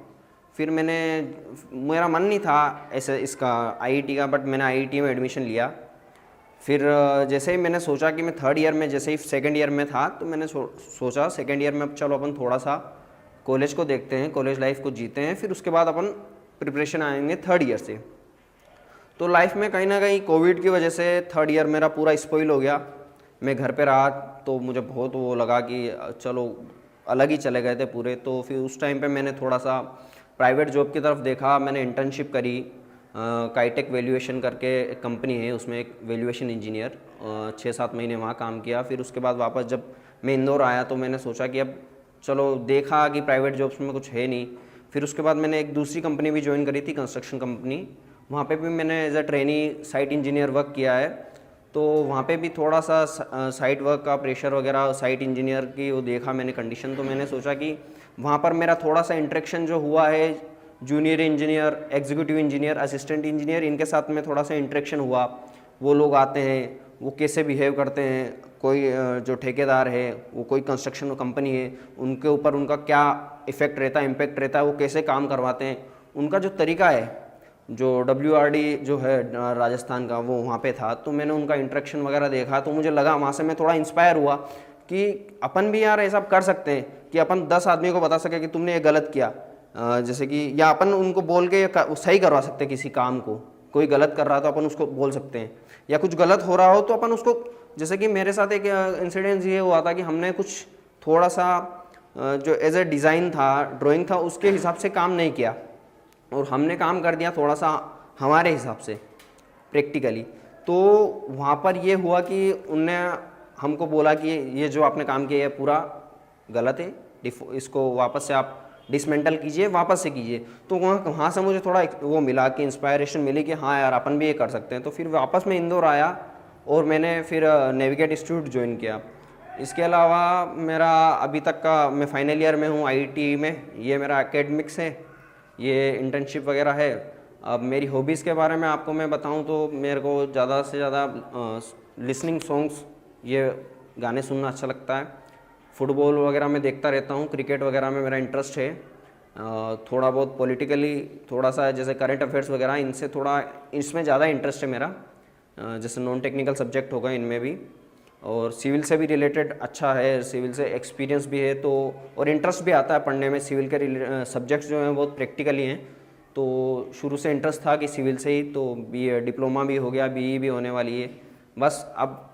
फिर मेरा मन नहीं था ऐसे इसका IIT का, बट मैंने IIT में एडमिशन लिया। फिर जैसे ही मैंने सोचा कि मैं 3rd ईयर में, जैसे ही 2nd ईयर में था तो मैंने सोचा 2nd ईयर में अब चलो अपन थोड़ा सा कॉलेज को देखते हैं, कॉलेज लाइफ को जीते हैं, फिर उसके बाद अपन प्रिपरेशन आएंगे थर्ड ईयर से। तो लाइफ में कहीं ना कहीं कोविड की वजह से थर्ड ईयर मेरा पूरा स्पॉइल हो गया। मैं घर पे रहा तो मुझे बहुत वो लगा कि चलो अलग ही चले गए थे पूरे। तो फिर उस टाइम पे मैंने थोड़ा सा प्राइवेट जॉब की तरफ देखा, मैंने इंटर्नशिप करी। काइटेक वैल्यूएशन करके एक कंपनी है, उसमें एक वैल्यूएशन इंजीनियर 6-7 महीने वहाँ काम किया। फिर उसके बाद वापस जब मैं इंदौर आया तो मैंने सोचा कि अब चलो देखा कि प्राइवेट जॉब्स में कुछ है नहीं। फिर उसके बाद मैंने एक दूसरी कंपनी भी ज्वाइन करी थी, कंस्ट्रक्शन कंपनी। वहाँ पे भी मैंने as a trainee site engineer work किया है। तो वहाँ पे भी थोड़ा सा साइट वर्क का प्रेशर वगैरह, साइट इंजीनियर की वो देखा मैंने कंडीशन। तो मैंने सोचा कि वहाँ पर मेरा थोड़ा सा इंटरेक्शन जो हुआ है junior engineer, executive engineer, assistant engineer, इनके साथ में थोड़ा सा इंटरेक्शन हुआ। वो लोग आते हैं, वो कैसे बिहेव करते हैं, कोई जो ठेकेदार है, वो कोई कंस्ट्रक्शन कंपनी है, उनके ऊपर उनका क्या इफ़ेक्ट रहता है, इम्पेक्ट रहता है, वो कैसे काम करवाते हैं, उनका जो तरीका है, जो WRD जो है राजस्थान का, वो वहाँ पे था। तो मैंने उनका इंटरेक्शन वगैरह देखा तो मुझे लगा, वहाँ से मैं थोड़ा इंस्पायर हुआ कि अपन भी यार ऐसा कर सकते हैं कि अपन 10 आदमी को बता सके कि तुमने ये गलत किया। जैसे कि या अपन उनको बोल के सही करवा सकते हैं किसी काम को। कोई गलत कर रहा तो अपन उसको बोल सकते हैं, या कुछ गलत हो रहा हो तो अपन उसको, जैसे कि मेरे साथ एक इंसिडेंस ये हुआ था कि हमने कुछ थोड़ा सा जो एज ए डिज़ाइन था, ड्राइंग था, उसके हिसाब से काम नहीं किया और हमने काम कर दिया थोड़ा सा हमारे हिसाब से प्रैक्टिकली। तो वहाँ पर ये हुआ कि उनने हमको बोला कि ये जो आपने काम किया है पूरा गलत है, इसको वापस से आप डिसमेंटल कीजिए, वापस से कीजिए। तो वहाँ से मुझे थोड़ा वो मिला कि इंस्पायरेशन मिली कि हाँ यार अपन भी ये कर सकते हैं। तो फिर वापस मैं इंदौर आया और मैंने फिर नेविगेट इंस्टीट्यूट ज्वाइन किया। इसके अलावा मेरा अभी तक का मैं फाइनल ईयर में हूँ IIT में। ये मेरा एकेडमिक्स है, ये इंटर्नशिप वगैरह है। अब मेरी हॉबीज़ के बारे में आपको मैं बताऊं तो मेरे को ज़्यादा से ज़्यादा लिसनिंग सॉन्ग्स, ये गाने सुनना अच्छा लगता है। फुटबॉल वगैरह मैं देखता रहता हूँ, क्रिकेट वगैरह में मेरा इंटरेस्ट है। थोड़ा बहुत पॉलिटिकली, थोड़ा सा जैसे करंट अफेयर्स वगैरह, इनसे थोड़ा इसमें ज़्यादा इंटरेस्ट है मेरा। जैसे नॉन टेक्निकल सब्जेक्ट होगा इनमें भी, और सिविल से भी रिलेटेड अच्छा है, सिविल से एक्सपीरियंस भी है तो, और इंटरेस्ट भी आता है पढ़ने में। सिविल के सब्जेक्ट्स जो हैं बहुत प्रैक्टिकली हैं, तो शुरू से इंटरेस्ट था कि सिविल से ही, तो डिप्लोमा भी हो गया, BE भी होने वाली है। बस अब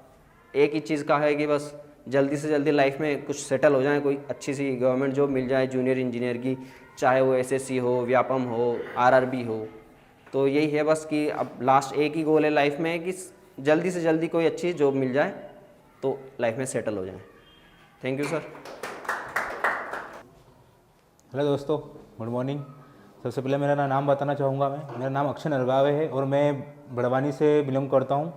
एक ही चीज़ का है कि बस जल्दी से जल्दी लाइफ में कुछ सेटल हो जाए, कोई अच्छी सी गवर्नमेंट जॉब मिल जाए जूनियर इंजीनियर की, चाहे वो SSC हो, व्यापम हो, RRB हो। तो यही है बस कि अब लास्ट एक ही गोल है लाइफ में कि जल्दी से जल्दी कोई अच्छी जॉब मिल जाए तो लाइफ में सेटल हो जाए। Thank you sir. हेलो दोस्तों, गुड मॉर्निंग। सबसे पहले मेरा नाम बताना चाहूँगा मैं। मेरा नाम अक्षय नरगावे है और मैं बड़वानी से बिलोंग करता हूँ।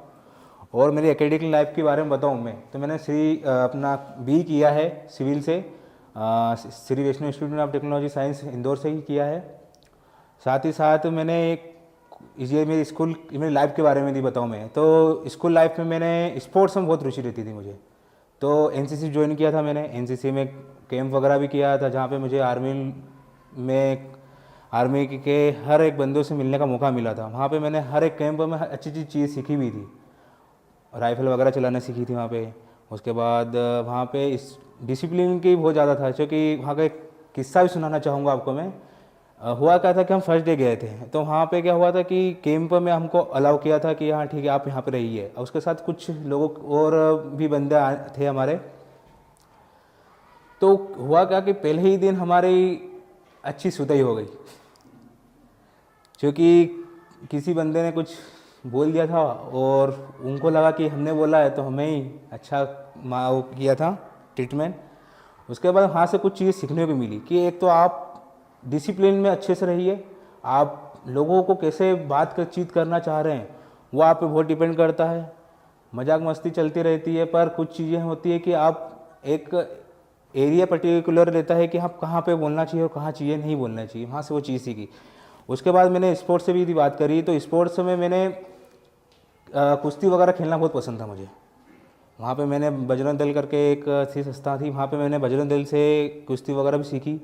और मेरी एकेडमिक लाइफ के बारे में बताऊँ मैं तो मैंने अपना BE किया है सिविल से, Shri Vaishno institute of technology science Indore से ही किया है। साथ ही साथ मैंने ये मेरी स्कूल, मेरी लाइफ के बारे में नहीं बताऊँ मैं तो स्कूल लाइफ में मैंने स्पोर्ट्स में बहुत रुचि रहती थी मुझे। तो NCC ज्वाइन किया था मैंने। NCC में कैंप वगैरह भी किया था, जहाँ पे मुझे आर्मी के हर एक बंदों से मिलने का मौका मिला था। वहाँ पे मैंने हर एक कैंप में अच्छी चीज़ सीखी भी थी, राइफल वगैरह चलाना सीखी थी वहाँ पे। उसके बाद वहाँ पे इस डिसिप्लिन की बहुत ज़्यादा था, क्योंकि वहाँ का एक किस्सा भी सुनाना चाहूँगा आपको मैं। हुआ क्या था कि हम फर्स्ट डे गए थे, तो वहाँ पे क्या हुआ था कि कैंप में हमको अलाउ किया था कि हाँ ठीक है आप यहाँ पे रहिए। उसके साथ कुछ लोगों और भी बंदे थे हमारे। तो हुआ क्या कि पहले ही दिन हमारी अच्छी सुताई हो गई, क्योंकि किसी बंदे ने कुछ बोल दिया था और उनको लगा कि हमने बोला है तो हमें ही अच्छा वो किया था ट्रीटमेंट। उसके बाद वहाँ से कुछ चीज़ें सीखने को मिली कि एक तो आप डिसिप्लिन में अच्छे से रहिए, आप लोगों को कैसे चीत करना चाह रहे हैं वो आप पे बहुत डिपेंड करता है। मजाक मस्ती चलती रहती है, पर कुछ चीज़ें होती है कि आप एक एरिया पर्टिकुलर रहता है कि आप कहाँ पे बोलना चाहिए और कहाँ चीज़ें नहीं बोलना चाहिए। वहाँ से वो चीज़ सीखी। उसके बाद मैंने स्पोर्ट्स से भी यदि बात करी तो स्पोर्ट्स में मैंने कुश्ती वगैरह खेलना बहुत पसंद था मुझे। वहाँ पे मैंने बजरंग दल करके एक थी संस्था थी, वहाँ पे मैंने बजरंग दल से कुश्ती वगैरह भी सीखी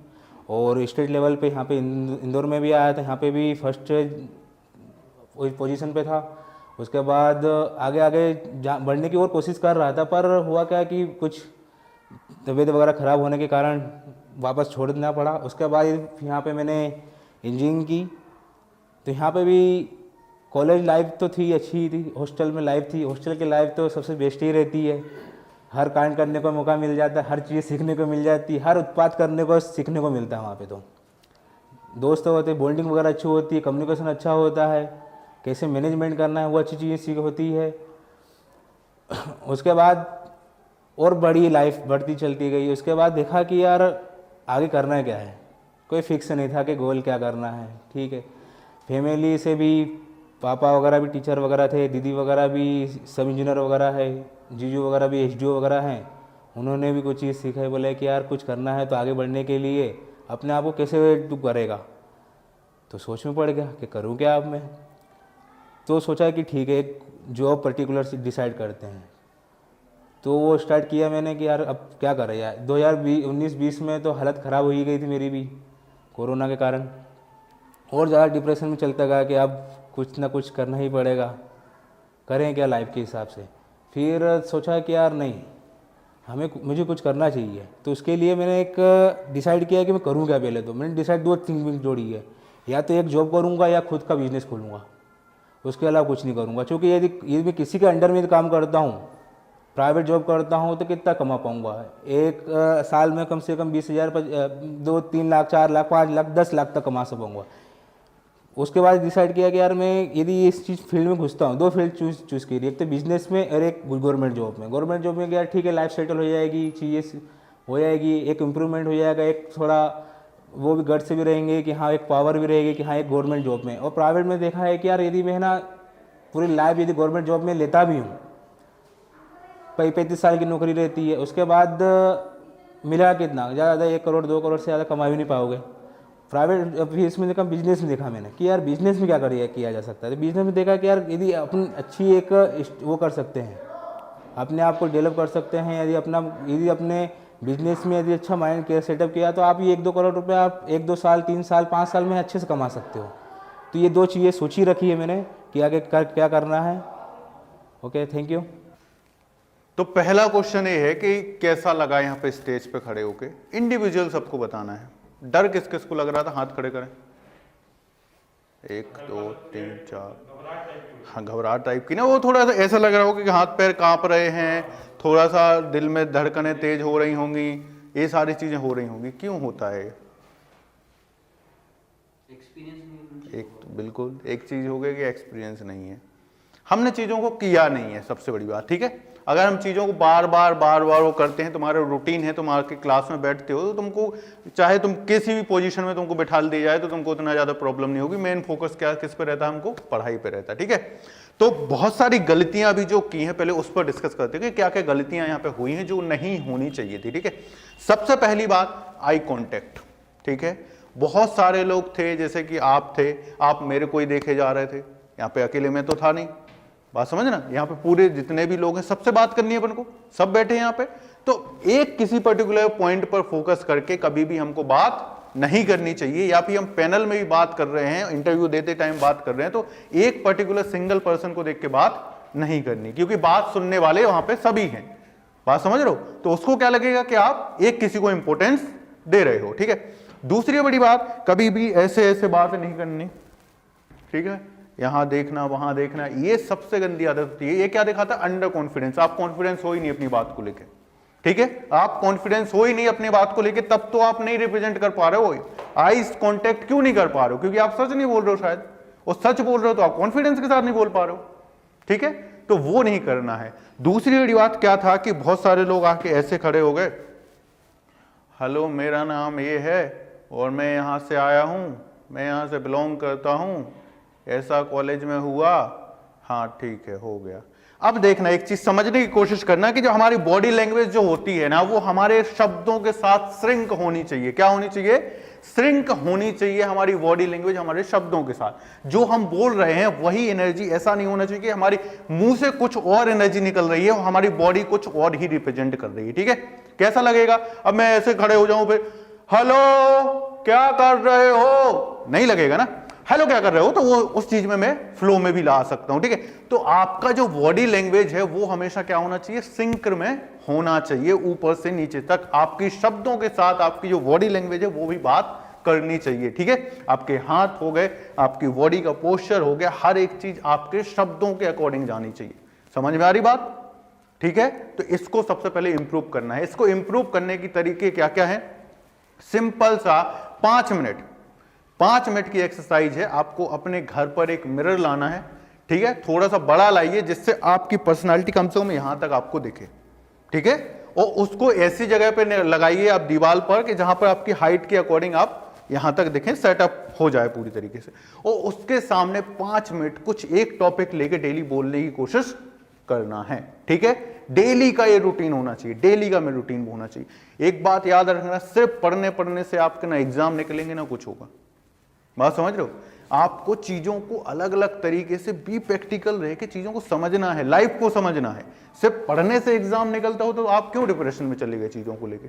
और स्टेट लेवल पे यहाँ पे इंदौर में भी आया था, यहाँ पे भी फर्स्ट पोजीशन पे था। उसके बाद आगे आगे बढ़ने की और कोशिश कर रहा था, पर हुआ क्या कि कुछ तबीयत वगैरह ख़राब होने के कारण वापस छोड़ना पड़ा। उसके बाद यहाँ पे मैंने इंजीनियरिंग की। तो यहाँ पे भी कॉलेज लाइफ तो थी, अच्छी ही थी, हॉस्टल में लाइफ थी। हॉस्टल की लाइफ तो सबसे बेस्ट ही रहती है, हर कांड करने को मौका मिल जाता है, हर चीज़ सीखने को मिल जाती है, हर उत्पाद करने को सीखने को मिलता है वहाँ पे। तो दोस्त होते, बॉन्डिंग वगैरह अच्छी होती है, कम्युनिकेशन अच्छा होता है, कैसे मैनेजमेंट करना है वो अच्छी चीज़ें सीख होती है। उसके बाद और बड़ी लाइफ बढ़ती चलती गई। उसके बाद देखा कि यार आगे करना क्या है, कोई फिक्स नहीं था कि गोल क्या करना है। ठीक है, फैमिली से भी पापा वगैरह भी टीचर वगैरह थे, दीदी वगैरह भी सब इंजीनियर वगैरह है, जीजू वगैरह भी एचडीओ वगैरह हैं, उन्होंने भी कुछ चीज़ सीखा है। बोले कि यार कुछ करना है तो आगे बढ़ने के लिए अपने आप को कैसे तू करेगा। तो सोच में पड़ गया कि करूँ क्या अब मैं। तो सोचा कि ठीक है एक जॉब पर्टिकुलर से डिसाइड करते हैं। तो वो स्टार्ट किया मैंने कि यार अब क्या करें यार। 2019-20 में तो हालत ख़राब हो ही गई थी मेरी भी कोरोना के कारण, और ज़्यादा डिप्रेशन में चलता गया कि अब कुछ ना कुछ करना ही पड़ेगा, करें क्या लाइफ के हिसाब से। फिर सोचा कि यार नहीं, मुझे कुछ करना चाहिए। तो उसके लिए मैंने एक डिसाइड किया कि मैं करूँ क्या। पहले तो मैंने डिसाइड 2 थिंकिंग जोड़ी है, या तो एक जॉब करूँगा या खुद का बिजनेस खोलूँगा, उसके अलावा कुछ नहीं करूँगा। क्योंकि यदि मैं किसी के अंडर में काम करता हूँ, प्राइवेट जॉब करता हूँ, तो कितना कमा पाऊँगा। एक साल में कम से कम 20,000 2-3 लाख 4 लाख 5 लाख 10 लाख तक कमा सकूँगा। उसके बाद डिसाइड किया कि यार मैं यदि इस चीज़ फील्ड में घुसता हूँ, 2 फील्ड चूज़ की, एक तो बिजनेस में और एक गवर्नमेंट जॉब में। गवर्नमेंट जॉब में क्या ठीक है, लाइफ सेटल हो जाएगी, चीज़ें हो जाएगी, एक इम्प्रूवमेंट हो जाएगा, एक थोड़ा वो भी गट से भी रहेंगे कि हाँ एक पावर भी रहेगी कि हाँ एक गवर्नमेंट जॉब में। और प्राइवेट में देखा है कि यार यदि मैं ना पूरी लाइफ यदि गवर्नमेंट जॉब में लेता भी हूँ, 35 साल की नौकरी रहती है, उसके बाद मिला कितना ज़्यादा 1 करोड़ 2 करोड़ से ज़्यादा कमा भी नहीं पाओगे। प्राइवेट फिर इसमें देखा, बिजनेस में देखा मैंने कि यार बिजनेस में क्या किया जा सकता है। तो बिजनेस में देखा कि यार यदि अपन अच्छी एक वो कर सकते हैं, अपने आप को डेवलप कर सकते हैं, यदि अपने बिजनेस में यदि अच्छा माइंड केयर सेटअप किया तो आप ये 1-2 करोड़ रुपए आप 1-2 साल 3 साल 5 साल में अच्छे से कमा सकते हो। तो ये 2 चीज़ें सोची रखी है मैंने कि आगे क्या करना है। Okay, thank you. तो पहला क्वेश्चन ये है कि कैसा लगा यहाँ पे स्टेज पे खड़े होके। इंडिविजुअल सबको बताना है। डर किस किस को लग रहा था, हाथ खड़े करें। 1 2 3 4। हाँ, घबराहट टाइप की ना, वो थोड़ा सा ऐसा लग रहा होगा कि हाथ पैर कांप रहे हैं, थोड़ा सा दिल में धड़कनें तेज हो रही होंगी, ये सारी चीजें हो रही होंगी। क्यों होता है? बिल्कुल एक चीज हो गई कि एक्सपीरियंस नहीं है, हमने चीजों को किया नहीं है, सबसे बड़ी बात। ठीक है, अगर हम चीज़ों को बार बार वो करते हैं, तुम्हारा रूटीन है, तुम्हारे क्लास में बैठते हो, तो तुमको चाहे तुम किसी भी पोजीशन में तुमको बैठा दिया जाए तो तुमको उतना ज़्यादा प्रॉब्लम नहीं होगी। मेन फोकस क्या किस पे रहता है? हमको पढ़ाई पे रहता है। ठीक है, तो बहुत सारी गलतियां भी जो की हैं, पहले उस पर डिस्कस करते हैं कि क्या क्या गलतियां यहाँ पे हुई हैं जो नहीं होनी चाहिए थी। ठीक है, सबसे पहली बात आई कॉन्टेक्ट। ठीक है, बहुत सारे लोग थे, जैसे कि आप थे, आप मेरे को ही देखे जा रहे थे। यहाँ पे अकेले में तो था नहीं, बात समझ ना, यहाँ पे पूरे जितने भी लोग हैं सबसे बात करनी है अपन को, सब बैठे हैं यहाँ पे। तो एक किसी पर्टिकुलर पॉइंट पर फोकस करके कभी भी हमको बात नहीं करनी चाहिए, या फिर हम पैनल में भी बात कर रहे हैं, इंटरव्यू देते टाइम बात कर रहे हैं, तो एक पर्टिकुलर सिंगल पर्सन को देख के बात नहीं करनी, क्योंकि बात सुनने वाले वहां पे सभी हैं। बात समझ रहे हो? तो उसको क्या लगेगा कि आप एक किसी को इंपॉर्टेंस दे रहे हो। ठीक है, दूसरी बड़ी बात, कभी भी ऐसे बात नहीं करनी। ठीक है, यहां देखना वहां देखना, ये सबसे गंदी आदत होती है। ये क्या दिखाता है? Under confidence. आप कॉन्फिडेंस हो ही नहीं अपनी बात को लेकर। ठीक है, आप कॉन्फिडेंस हो ही नहीं अपनी बात को लेकर, तब तो आप नहीं रिप्रेजेंट कर पा रहे हो। आईज कांटेक्ट क्यों नहीं कर पा रहे हो? क्योंकि आप सच नहीं बोल रहे हो शायद, और सच बोल रहे हो तो आप कॉन्फिडेंस के साथ नहीं बोल पा रहे हो। ठीक है, तो वो नहीं करना है। दूसरी बड़ी बात क्या था कि बहुत सारे लोग आके ऐसे खड़े हो गए, हेलो मेरा नाम ये है और मैं यहाँ से आया हूँ, मैं यहाँ से बिलोंग करता हूँ, ऐसा कॉलेज में हुआ, हाँ ठीक है हो गया। अब देखना, एक चीज समझने की कोशिश करना कि जो हमारी बॉडी लैंग्वेज जो होती है ना, वो हमारे शब्दों के साथ श्रिंक होनी चाहिए। क्या होनी चाहिए? श्रिंक होनी चाहिए हमारी बॉडी लैंग्वेज हमारे शब्दों के साथ। जो हम बोल रहे हैं वही एनर्जी, ऐसा नहीं होना चाहिए कि हमारी मुंह से कुछ और एनर्जी निकल रही है और हमारी बॉडी कुछ और ही रिप्रेजेंट कर रही है। ठीक है, कैसा लगेगा? अब मैं ऐसे खड़े हो जाऊं फिर हेलो क्या कर रहे हो, नहीं लगेगा ना। हेलो क्या कर रहे हो, तो वो उस चीज में मैं फ्लो में भी ला सकता हूं, ठीक है। तो आपका जो बॉडी लैंग्वेज है वो हमेशा क्या होना चाहिए, सिंक में होना चाहिए, ऊपर से नीचे तक आपकी शब्दों के साथ आपकी जो बॉडी लैंग्वेज है वो भी बात करनी चाहिए, ठीक है। आपके हाथ हो गए, आपकी बॉडी का पोस्चर हो गया, हर एक चीज आपके शब्दों के अकॉर्डिंग जानी चाहिए। समझ में आ रही बात, ठीक है। तो इसको सबसे पहले इंप्रूव करना है। इसको इंप्रूव करने की तरीके क्या क्या है, सिंपल सा 5 मिनट की एक्सरसाइज है। आपको अपने घर पर एक मिरर लाना है, ठीक है, थोड़ा सा बड़ा लाइए जिससे आपकी पर्सनालिटी कम से कम यहां तक आपको दिखे, ठीक है। और उसको ऐसी जगह पे लगाइए आप दीवार पर कि जहां पर आपकी हाइट के अकॉर्डिंग आप यहां तक देखें, सेटअप हो जाए पूरी तरीके से। और उसके सामने 5 मिनट कुछ एक टॉपिक लेके डेली बोलने की कोशिश करना है, ठीक है। डेली का ये रूटीन होना चाहिए, डेली का में रूटीन होना चाहिए। एक बात याद रखना, सिर्फ पढ़ने से आपके ना एग्जाम निकलेंगे ना कुछ होगा। बात समझ रहे हो, आपको चीजों को अलग अलग तरीके से बी प्रैक्टिकल रह के चीजों को समझना है, लाइफ को समझना है। सिर्फ पढ़ने से एग्जाम निकलता हो तो आप क्यों डिप्रेशन में चले गए चीजों को लेके,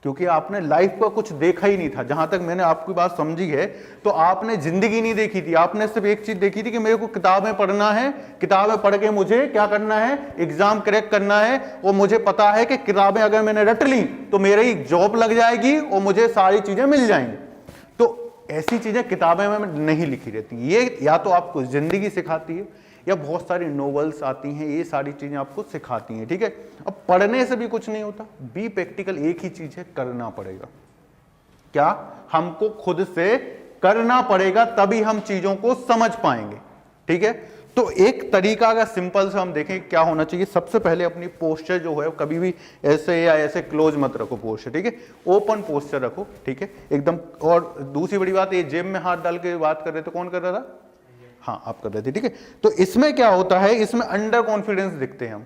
क्योंकि आपने लाइफ का कुछ देखा ही नहीं था। जहां तक मैंने आपकी बात समझी है तो आपने जिंदगी नहीं देखी थी, आपने सिर्फ एक चीज देखी थी कि मेरे को किताबें पढ़ना है, किताबें पढ़ के मुझे क्या करना है, एग्जाम क्रैक करना है। और मुझे पता है कि किताबें अगर मैंने रट ली तो मेरी जॉब लग जाएगी और मुझे सारी चीजें मिल जाएंगी। तो ऐसी चीजें किताबें में नहीं लिखी रहती। ये या तो आपको जिंदगी सिखाती है या बहुत सारी नॉवेल्स आती हैं, ये सारी चीजें आपको सिखाती हैं, ठीक है। अब पढ़ने से भी कुछ नहीं होता, बी प्रैक्टिकल एक ही चीज है, करना पड़ेगा। क्या, हमको खुद से करना पड़ेगा, तभी हम चीजों को समझ पाएंगे, ठीक है। तो एक तरीका अगर सिंपल से हम देखें क्या होना चाहिए, सबसे पहले अपनी पोस्चर जो है कभी भी ऐसे या ऐसे क्लोज मत रखो पोस्चर, ठीक है, ओपन पोस्चर रखो, ठीक है, एकदम। और दूसरी बड़ी बात, ये जेब में हाथ डाल के बात कर रहे थे, कौन कर रहा था, हाँ आप कर रहे थे, ठीक है। तो इसमें क्या होता है, इसमें अंडर कॉन्फिडेंस दिखते हैं हम,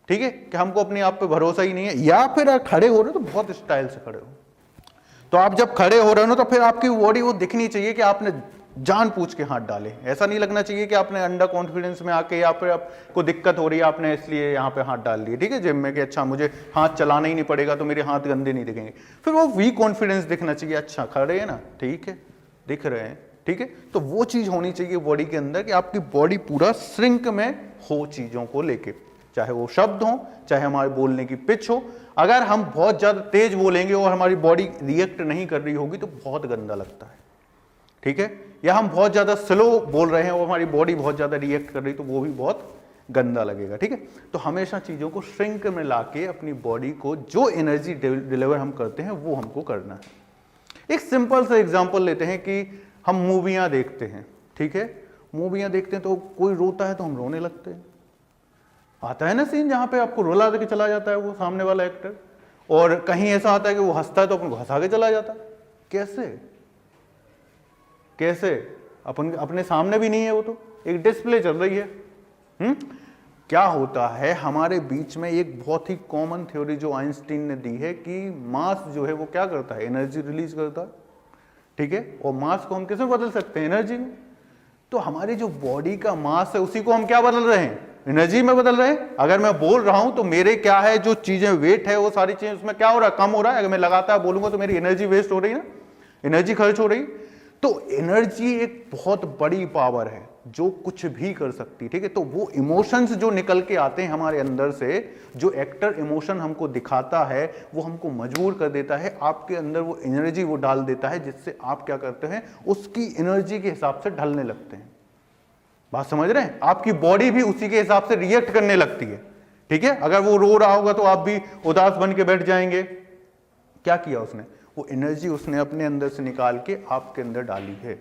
ठीक है, कि हमको अपने आप पे भरोसा ही नहीं है। या फिर आप खड़े हो रहे हो तो बहुत स्टाइल से खड़े हो, तो आप जब खड़े हो रहे हो ना तो फिर आपकी बॉडी वो दिखनी चाहिए कि आपने जान पूछ के हाथ डाले। ऐसा नहीं लगना चाहिए कि आपने अंडर कॉन्फिडेंस में आके या फिर आपको दिक्कत हो रही है, आपने इसलिए यहाँ पे हाथ डाल दिए, ठीक है, जिम में, कि अच्छा मुझे हाथ चलाना ही नहीं पड़ेगा तो मेरे हाथ गंदे नहीं दिखेंगे। फिर वो वीक कॉन्फिडेंस दिखना चाहिए, अच्छा खड़े हैं ना, ठीक है, दिख रहे हैं, ठीक है। तो वो चीज होनी चाहिए बॉडी के अंदर कि आपकी बॉडी पूरा श्रिंक में हो चीजों को लेके, चाहे वो शब्द हो, चाहे हमारे बोलने की पिच हो। अगर हम बहुत ज्यादा तेज बोलेंगे और हमारी बॉडी रिएक्ट नहीं कर रही होगी तो बहुत गंदा लगता है, ठीक है। या हम बहुत ज्यादा स्लो बोल रहे हैं और हमारी बॉडी बहुत ज्यादा रिएक्ट कर रही तो वो भी बहुत गंदा लगेगा, ठीक है। तो हमेशा चीजों को श्रिंक में लाके अपनी बॉडी को जो एनर्जी डिलीवर हम करते हैं वो हमको करना है। एक सिंपल सा एग्जांपल लेते हैं कि हम मूवियां देखते हैं, ठीक है, मूवियां देखते हैं तो कोई रोता है तो हम रोने लगते हैं। आता है ना सीन जहां पे आपको रुला के चला जाता है वो सामने वाला एक्टर, और कहीं ऐसा आता है कि वो हंसता है तो अपन को हंसा के चला जाता है। कैसे कैसे, अपन अपने सामने भी नहीं है, वो तो एक डिस्प्ले चल रही है। क्या होता है हमारे बीच में एक बहुत ही कॉमन थ्योरी जो आइंस्टीन ने दी है कि मास जो है वो क्या करता है, एनर्जी रिलीज करता है, ठीक है। और मास को हम कैसे बदल सकते हैं, एनर्जी में। तो हमारी जो बॉडी का मास है उसी को हम क्या बदल रहे हैं, एनर्जी में बदल रहे हैं। अगर मैं बोल रहा हूं तो मेरे क्या है, जो चीजें वेट है वो सारी चीजें उसमें क्या हो रहा है, कम हो रहा है। अगर मैं लगातार बोलूंगा तो मेरी एनर्जी वेस्ट हो रही है ना, एनर्जी खर्च हो रही। तो एनर्जी एक बहुत बड़ी पावर है जो कुछ भी कर सकती है, ठीक है। तो वो इमोशंस जो निकल के आते हैं हमारे अंदर से, जो एक्टर इमोशन हमको दिखाता है वो हमको मजबूर कर देता है, आपके अंदर वो एनर्जी वो डाल देता है, जिससे आप क्या करते हैं, उसकी एनर्जी के हिसाब से ढलने लगते हैं। बात समझ रहे हैं, आपकी बॉडी भी उसी के हिसाब से रिएक्ट करने लगती है, ठीक है। अगर वो रो रहा होगा तो आप भी उदास बन के बैठ जाएंगे। क्या किया उसने, वो एनर्जी उसने अपने अंदर से निकाल के आपके अंदर डाली है।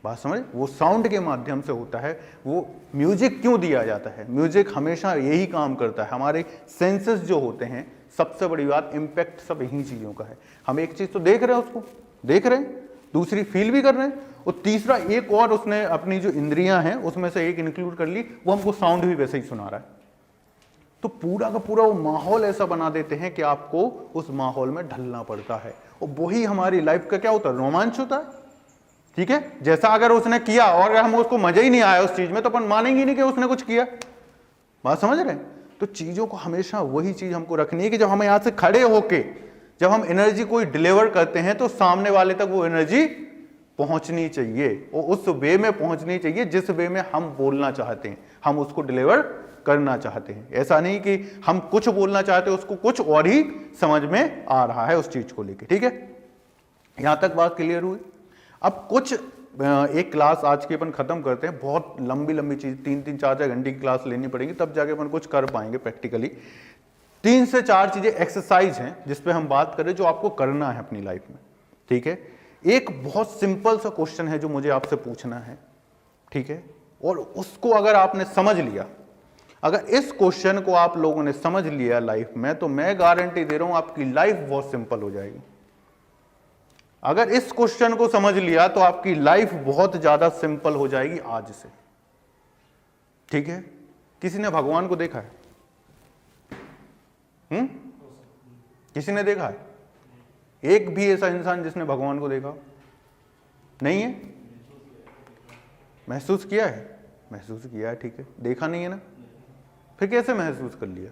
बात समझ, वो साउंड के माध्यम से होता है। वो म्यूजिक क्यों दिया जाता है, म्यूजिक हमेशा यही काम करता है। हमारे सेंसेस जो होते हैं, सबसे बड़ी बात इम्पैक्ट सब यही चीजों का है। हम एक चीज तो देख रहे हैं, उसको देख रहे हैं, दूसरी फील भी कर रहे हैं, और तीसरा एक और उसने अपनी जो इंद्रियां हैं उसमें से एक इंक्लूड कर ली, वो हमको साउंड भी वैसे ही सुना रहा है। तो पूरा का पूरा वो माहौल ऐसा बना देते हैं कि आपको उस माहौल में ढलना पड़ता है। और वही हमारी लाइफ का क्या होता है, रोमांच होता है, ठीक है। जैसा अगर उसने किया और अगर हम उसको मजा ही नहीं आया उस चीज में तो अपन मानेंगे नहीं कि उसने कुछ किया। बात समझ रहे हैं। तो चीजों को हमेशा वही चीज हमको रखनी है कि जब हम यहां से खड़े होके जब हम एनर्जी कोई डिलीवर करते हैं तो सामने वाले तक वो एनर्जी पहुंचनी चाहिए और उस वे में पहुंचनी चाहिए जिस वे में हम बोलना चाहते हैं, हम उसको डिलीवर करना चाहते हैं। ऐसा नहीं कि हम कुछ बोलना चाहते हैं, उसको कुछ और ही समझ में आ रहा है उस चीज को लेके। ठीक है, यहां तक बात क्लियर हुई। अब कुछ एक क्लास आज की अपन खत्म करते हैं, बहुत लंबी लंबी चीज 3-3, 4-4 घंटे की क्लास लेनी पड़ेगी, तब जाके अपन कुछ कर पाएंगे प्रैक्टिकली। 3 से 4 चीजें एक्सरसाइज हैं जिस पे हम बात करें, जो आपको करना है अपनी लाइफ में। ठीक है, एक बहुत सिंपल सा क्वेश्चन है जो मुझे आपसे पूछना है। ठीक है, और उसको अगर आपने समझ लिया, अगर इस क्वेश्चन को आप लोगों ने समझ लिया लाइफ में, तो मैं गारंटी दे रहा हूं आपकी लाइफ बहुत सिंपल हो जाएगी। अगर इस क्वेश्चन को समझ लिया तो आपकी लाइफ बहुत ज्यादा सिंपल हो जाएगी आज से। ठीक है, किसी ने भगवान को देखा है? किसी ने देखा है? एक भी ऐसा इंसान जिसने भगवान को देखा नहीं है? महसूस किया है? महसूस किया है, ठीक है। देखा नहीं है ना, फिर कैसे महसूस कर लिया?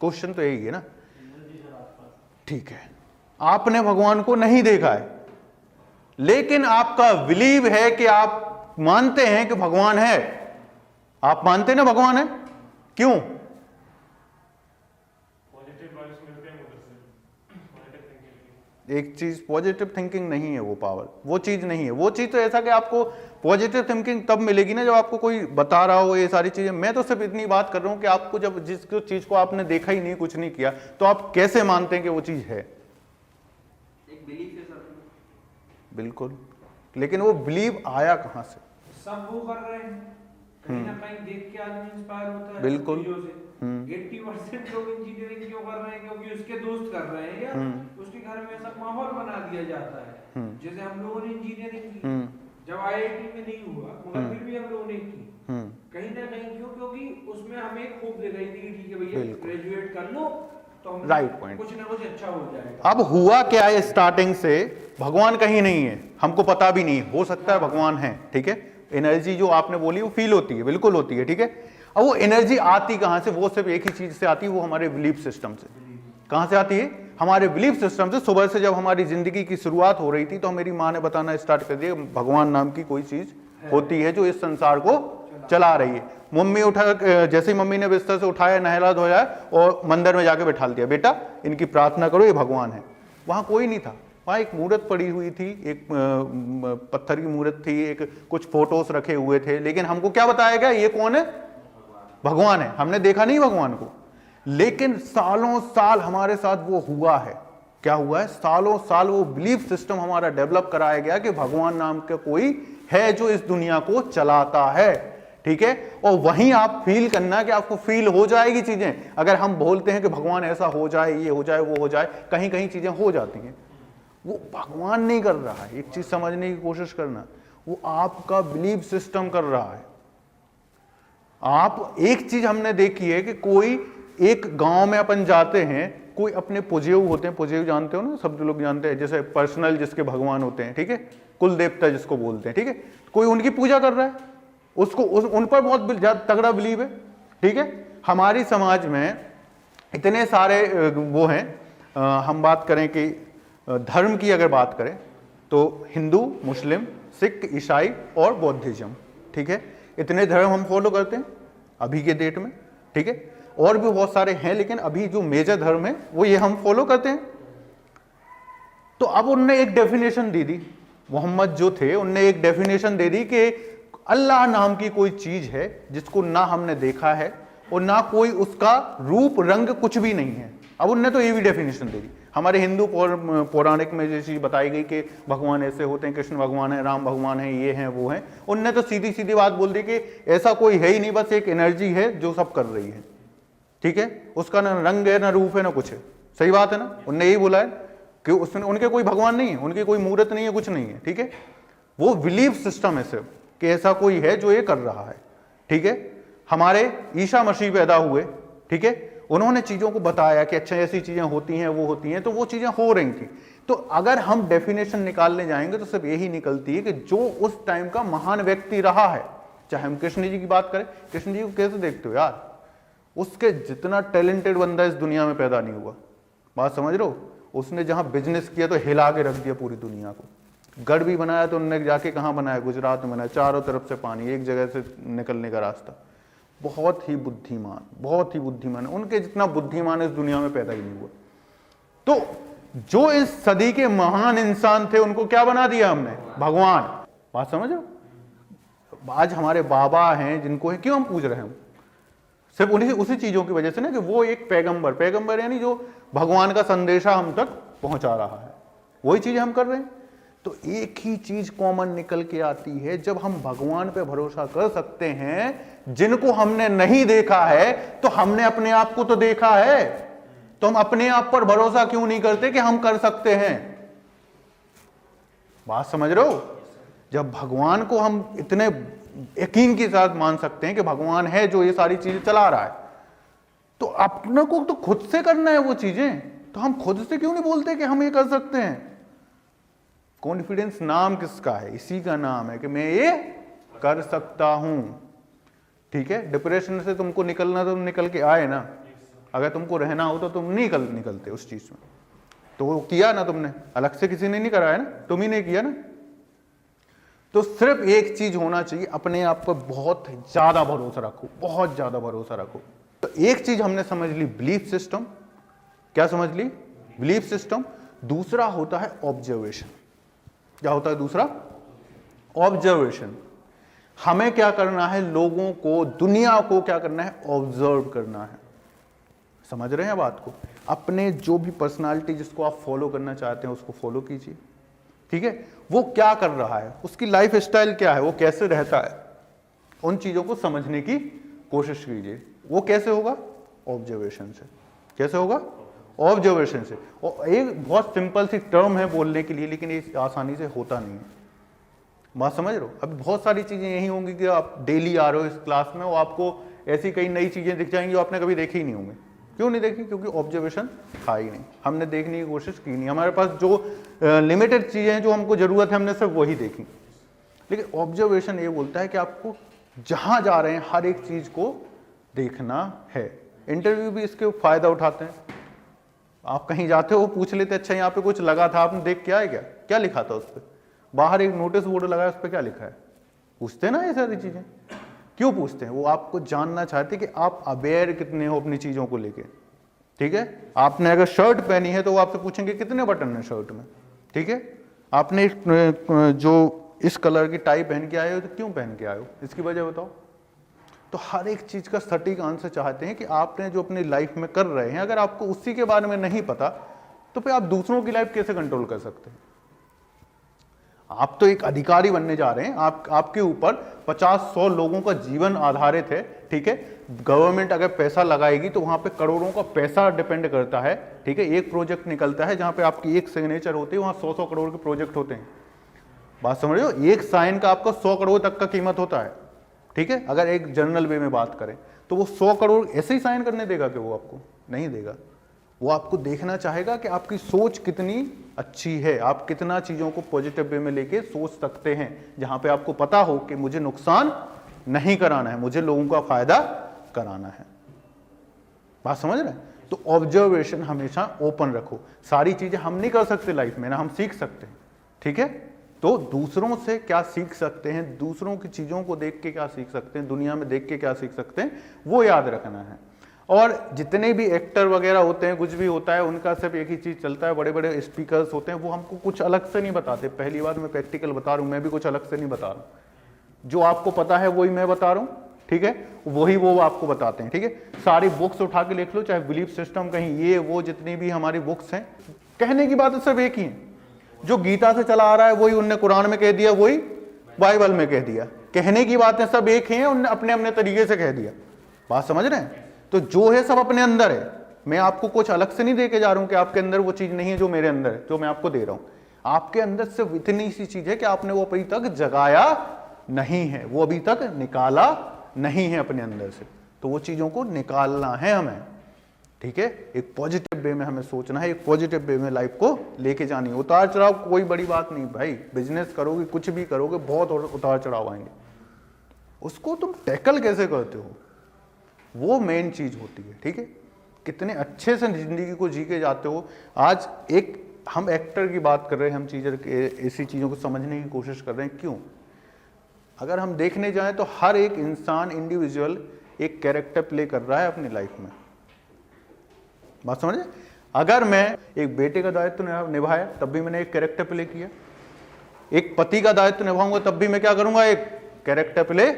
क्वेश्चन तो यही है ना। ठीक है, आपने भगवान को नहीं देखा है, लेकिन आपका बिलीव है कि आप मानते हैं कि भगवान है। आप मानते हैं ना भगवान है, क्यों? पॉजिटिव वाइब्स मिलते हैं उधर से, पॉजिटिव थिंकिंग। एक चीज पॉजिटिव थिंकिंग नहीं है, वो पावर, वो चीज नहीं है। वो चीज तो ऐसा कि आपको पॉजिटिव थिंकिंग तब मिलेगी ना जब आपको कोई बता रहा हो ये सारी चीजें। मैं तो सिर्फ इतनी बात कर रहा हूं कि आपको जब जिस चीज को आपने देखा ही नहीं, कुछ नहीं किया, तो आप कैसे मानते हैं कि वो चीज है? एक बिलीफ है सर। बिल्कुल, लेकिन वो बिलीव आया कहां से? सब वो कर रहे हैं, कहीं ना कहीं देख के आदमी इंस्पायर होता है बिल्कुल। चीजों से। 80% लोग इंजीनियरिंग क्यों कर रहे हैं? क्योंकि उसके दोस्त कर रहे हैं, या उसके घर में ऐसा माहौल बना दिया जाता है। जैसे हम लोगों ने इंजीनियरिंग की, जब IIT में नहीं हुआ, मगर फिर भी हम लोगों ने की। कहीं ना कहीं क्यों? क्योंकि उसमें हमें खूब दिखाई थी कि ठीक है भैया ग्रेजुएट कर लो तो हम राइट पॉइंट, कुछ ना कुछ अच्छा हो जाएगा। अब हुआ क्या है स्टार्टिंग से? भगवान कहीं नहीं है, हमको पता भी नहीं, हो सकता है भगवान है। ठीक है, एनर्जी जो आपने बोली वो फील होती है, बिल्कुल होती है। ठीक है, अब वो एनर्जी आती कहां से? वो सिर्फ एक ही चीज से आती है, वो हमारे बिलीफ सिस्टम से। कहां से आती है? हमारे बिलीफ सिस्टम से। सुबह से जब हमारी जिंदगी की शुरुआत हो रही थी तो मेरी माँ ने बताना स्टार्ट कर दिया भगवान नाम की कोई चीज होती है जो इस संसार को चला रही है। मम्मी उठा, जैसे ही मम्मी ने बिस्तर से उठाया, नहला धोया और मंदिर में जाके बैठा दिया, बेटा इनकी प्रार्थना करो, ये भगवान है। वहां कोई नहीं था, वहां एक मूर्त पड़ी हुई थी, एक पत्थर की मूर्त थी, एक कुछ फोटोस रखे हुए थे, लेकिन हमको क्या बताया गया? ये कौन है? भगवान है। हमने देखा नहीं भगवान को, लेकिन सालों साल हमारे साथ वो हुआ है। क्या हुआ है? सालों साल वो बिलीफ सिस्टम हमारा डेवलप कराया गया कि भगवान नाम का कोई है जो इस दुनिया को चलाता है। ठीक है, और वहीं आप फील करना कि आपको फील हो जाएगी चीजें। अगर हम बोलते हैं कि भगवान ऐसा हो जाए, ये हो जाए, वो हो जाए, कहीं कहीं चीजें हो जाती हैं। वो भगवान नहीं कर रहा है, एक चीज समझने की कोशिश करना, वो आपका बिलीफ सिस्टम कर रहा है। आप एक चीज हमने देखी है कि कोई एक गांव में अपन जाते हैं, कोई अपने पुजेव होते हैं, पुजेव जानते हो ना, सब लोग जानते हैं, जैसे पर्सनल जिसके भगवान होते हैं। ठीक है, कुल देवता जिसको बोलते हैं। ठीक है, कोई उनकी पूजा कर रहा है, उसको उन पर बहुत तगड़ा बिलीव है। ठीक है, हमारी समाज में इतने सारे वो हैं, हम बात करें कि धर्म की अगर बात करें तो हिंदू, मुस्लिम, सिख, ईसाई और बौद्धिज्म। ठीक है, इतने धर्म हम फॉलो करते हैं अभी के डेट में। ठीक है, और भी बहुत सारे हैं, लेकिन अभी जो मेजर धर्म है वो ये हम फॉलो करते हैं। तो अब उनने एक डेफिनेशन दे दी, मोहम्मद जो थे उनने एक डेफिनेशन दे दी कि अल्लाह नाम की कोई चीज है जिसको ना हमने देखा है और ना कोई उसका रूप रंग कुछ भी नहीं है। अब उनने तो ये भी डेफिनेशन दे दी। हमारे हिंदू पौराणिक में ये चीज बताई गई कि भगवान ऐसे होते हैं, कृष्ण भगवान है, राम भगवान है, ये हैं, वो हैं। उनने तो सीधी सीधी बात बोल दी कि ऐसा कोई है ही नहीं, बस एक एनर्जी है जो सब कर रही है। ठीक है, उसका ना रंग है, ना रूप है, ना कुछ है। सही बात है ना? उनने यही बोला है कि उसमें उनके कोई भगवान नहीं है, उनकी कोई मूर्त नहीं है, कुछ नहीं है। ठीक है, वो बिलीफ सिस्टम है सिर्फ कि ऐसा कोई है जो ये कर रहा है। ठीक है, हमारे ईसा मसीह पैदा हुए। ठीक है, उन्होंने चीजों को बताया कि अच्छा ऐसी चीजें होती हैं, वो होती हैं, तो वो चीजें हो रही थी। तो अगर हम डेफिनेशन निकालने जाएंगे तो सिर्फ यही निकलती है कि जो उस टाइम का महान व्यक्ति रहा है, चाहे हम कृष्ण जी की बात करें, कृष्ण जी को कैसे देखते हो यार? उसके जितना टैलेंटेड बंदा इस दुनिया में पैदा नहीं हुआ। बात समझ रहे हो? उसने जहां बिजनेस किया तो हिला के रख दिया पूरी दुनिया को। गढ़ भी बनाया तो उन्होंने जाके कहाँ बनाया, गुजरात में बनाया, चारों तरफ से पानी, एक जगह से निकलने का रास्ता। बहुत ही बुद्धिमान, बहुत ही बुद्धिमान, उनके जितना बुद्धिमान इस दुनिया में पैदा ही नहीं हुआ। तो जो इस सदी के महान इंसान थे उनको क्या बना दिया हमने, भगवान। बात समझ रहे हो? आज हमारे बाबा हैं जिनको है क्यों हम पूज रहे हैं, सिर्फ उन्हीं उसी चीजों की वजह से ना कि वो एक पैगंबर, पैगंबर यानी जो भगवान का संदेशा हम तक पहुंचा रहा है, वही चीजें हम कर रहे हैं। तो एक ही चीज कॉमन निकल के आती है, जब हम भगवान पे भरोसा कर सकते हैं जिनको हमने नहीं देखा है, तो हमने अपने आप को तो देखा है, तो हम अपने आप पर भरोसा क्यों नहीं करते कि हम कर सकते हैं। बात समझ रहे हो? जब भगवान को हम इतने यकीन के साथ मान सकते हैं कि भगवान है जो ये सारी चीजें चला रहा है, तो अपने को तो खुद से करना है वो चीजें, तो हम खुद से क्यों नहीं बोलते कि हम ये कर सकते हैं। कॉन्फिडेंस नाम किसका है, इसी का नाम है कि मैं ये कर सकता हूं। ठीक है, डिप्रेशन से तुमको निकलना, तुम निकल के आए ना, अगर तुमको रहना हो तो तुम नहीं निकलते उस चीज में, तो वो किया ना तुमने, अलग से किसी ने नहीं कराया ना, तुम ही ने किया ना। तो सिर्फ एक चीज होना चाहिए, अपने आप पर बहुत ज्यादा भरोसा रखो, बहुत ज्यादा भरोसा रखो। तो एक चीज हमने समझ ली, बिलीफ सिस्टम। क्या समझ ली? Belief system. दूसरा होता है ऑब्जर्वेशन। क्या होता है दूसरा? ऑब्जर्वेशन। हमें क्या करना है, लोगों को, दुनिया को क्या करना है, ऑब्जर्व करना है। समझ रहे हैं बात को? अपने जो भी पर्सनालिटी जिसको आप फॉलो करना चाहते हैं उसको फॉलो कीजिए। ठीक है, वो क्या कर रहा है, उसकी लाइफ स्टाइल क्या है, वो कैसे रहता है, उन चीजों को समझने की कोशिश कीजिए। वो कैसे होगा? ऑब्जर्वेशन से। कैसे होगा? ऑब्जर्वेशन से। और एक बहुत सिंपल सी टर्म है बोलने के लिए, लेकिन ये आसानी से होता नहीं है। बात समझ रहे हो? अभी बहुत सारी चीजें यही होंगी कि आप डेली आ रहे हो इस क्लास में, और आपको ऐसी कई नई चीजें दिख जाएंगी जो आपने कभी देखी ही नहीं होंगी। क्यों नहीं देखी? क्योंकि ऑब्जर्वेशन था ही नहीं, हमने देखने की कोशिश की नहीं। हमारे पास जो लिमिटेड चीजें हैं जो हमको जरूरत है, हमने सिर्फ वही देखी। लेकिन ऑब्जर्वेशन ये बोलता है कि आपको जहां जा रहे हैं हर एक चीज को देखना है। इंटरव्यू भी इसके फायदा उठाते हैं। आप कहीं जाते हो, पूछ लेते अच्छा यहाँ पे कुछ लगा था, आपने देख के आए क्या, क्या लिखा था उस पर, बाहर एक नोटिस बोर्ड लगा है, उस पर क्या लिखा है, पूछते ना ये सारी चीजें। क्यों पूछते हैं? वो आपको जानना चाहते कि आप अवेयर कितने हो अपनी चीजों को लेके। ठीक है, आपने अगर शर्ट पहनी है तो वो आपसे पूछेंगे कितने बटन है शर्ट में। ठीक है, आपने जो इस कलर की टाई पहन के आए हो तो क्यों पहन के आए हो, इसकी वजह बताओ। तो हर एक चीज का सटीक आंसर चाहते हैं कि आपने जो अपनी लाइफ में कर रहे हैं, अगर आपको उसी के बारे में नहीं पता तो फिर आप दूसरों की लाइफ कैसे कंट्रोल कर सकते हैं। आप तो एक अधिकारी बनने जा रहे हैं, आपके ऊपर 50-100 लोगों का जीवन आधारित है। ठीक है, गवर्नमेंट अगर पैसा लगाएगी तो वहां पे करोड़ों का पैसा डिपेंड करता है। ठीक है, एक प्रोजेक्ट निकलता है जहां पे आपकी एक सिग्नेचर होती है, वहां 100-100 करोड़ के प्रोजेक्ट होते हैं। बात समझ रहे हो? एक साइन का आपका 100 करोड़ तक का कीमत होता है। ठीक है, अगर एक जनरल वे में बात करें तो वो 100 करोड़ ऐसे ही साइन करने देगा कि वो आपको नहीं देगा। वो आपको देखना चाहेगा कि आपकी सोच कितनी अच्छी है, आप कितना चीजों को पॉजिटिव वे में लेके सोच सकते हैं, जहां पे आपको पता हो कि मुझे नुकसान नहीं कराना है, मुझे लोगों का फायदा कराना है। बात समझ रहे हैं? तो ऑब्जर्वेशन हमेशा ओपन रखो। सारी चीजें हम नहीं कर सकते लाइफ में ना, हम सीख सकते हैं। ठीक है, तो दूसरों से क्या सीख सकते हैं, दूसरों की चीजों को देख के क्या सीख सकते हैं, दुनिया में देख के क्या सीख सकते हैं, वो याद रखना है। और जितने भी एक्टर वगैरह होते हैं, कुछ भी होता है, उनका सिर्फ एक ही चीज चलता है, बड़े बड़े स्पीकर्स होते हैं, वो हमको कुछ अलग से नहीं बताते। पहली बार मैं प्रैक्टिकल बता रहा हूं, मैं भी कुछ अलग से नहीं बता रहा हूं। जो आपको पता है वही मैं बता रहा हूं। ठीक है, वही वो आपको बताते हैं। ठीक है, सारी बुक्स उठा के लिख लो, चाहे बिलीफ सिस्टम कहीं ये वो जितनी भी हमारी बुक्स हैं, कहने की बात सिर्फ एक ही है। जो गीता से चला आ रहा है वही उनने कुरान में कह दिया, वही बाइबल में कह दिया। कहने की बातें सब एक ही हैं, उनने अपने अपने तरीके से कह दिया। बात समझ रहे हैं? तो जो है सब अपने अंदर है। मैं आपको कुछ अलग से नहीं दे के जा रहा हूं कि आपके अंदर वो चीज नहीं है जो मेरे अंदर है, जो मैं आपको दे रहा हूं। आपके अंदर सिर्फ इतनी सी चीज है कि आपने वो अभी तक जगाया नहीं है, वो अभी तक निकाला नहीं है अपने अंदर से। तो वो चीजों को निकालना है हमें। ठीक है, एक पॉजिटिव वे में हमें सोचना है, एक पॉजिटिव वे में लाइफ को लेके जानी है। उतार चढ़ाव कोई बड़ी बात नहीं भाई, बिजनेस करोगे, कुछ भी करोगे, बहुत उतार चढ़ाव आएंगे। उसको तुम टैकल कैसे करते हो, वो मेन चीज होती है। ठीक है, कितने अच्छे से जिंदगी को जी के जाते हो। आज एक हम एक्टर की बात कर रहे हैं, हम चीज़ें ऐसी चीज़ों को समझने की कोशिश कर रहे हैं। क्यों? अगर हम देखने जाएं तो हर एक इंसान इंडिविजुअल एक कैरेक्टर प्ले कर रहा है अपनी लाइफ में। बात समझे? अगर मैं एक बेटे का दायित्व निभाया तब भी मैंने एक कैरेक्टर प्ले किया, एक पति का दायित्व निभाऊंगा तब भी मैं क्या करूंगा, एक कैरेक्टर प्ले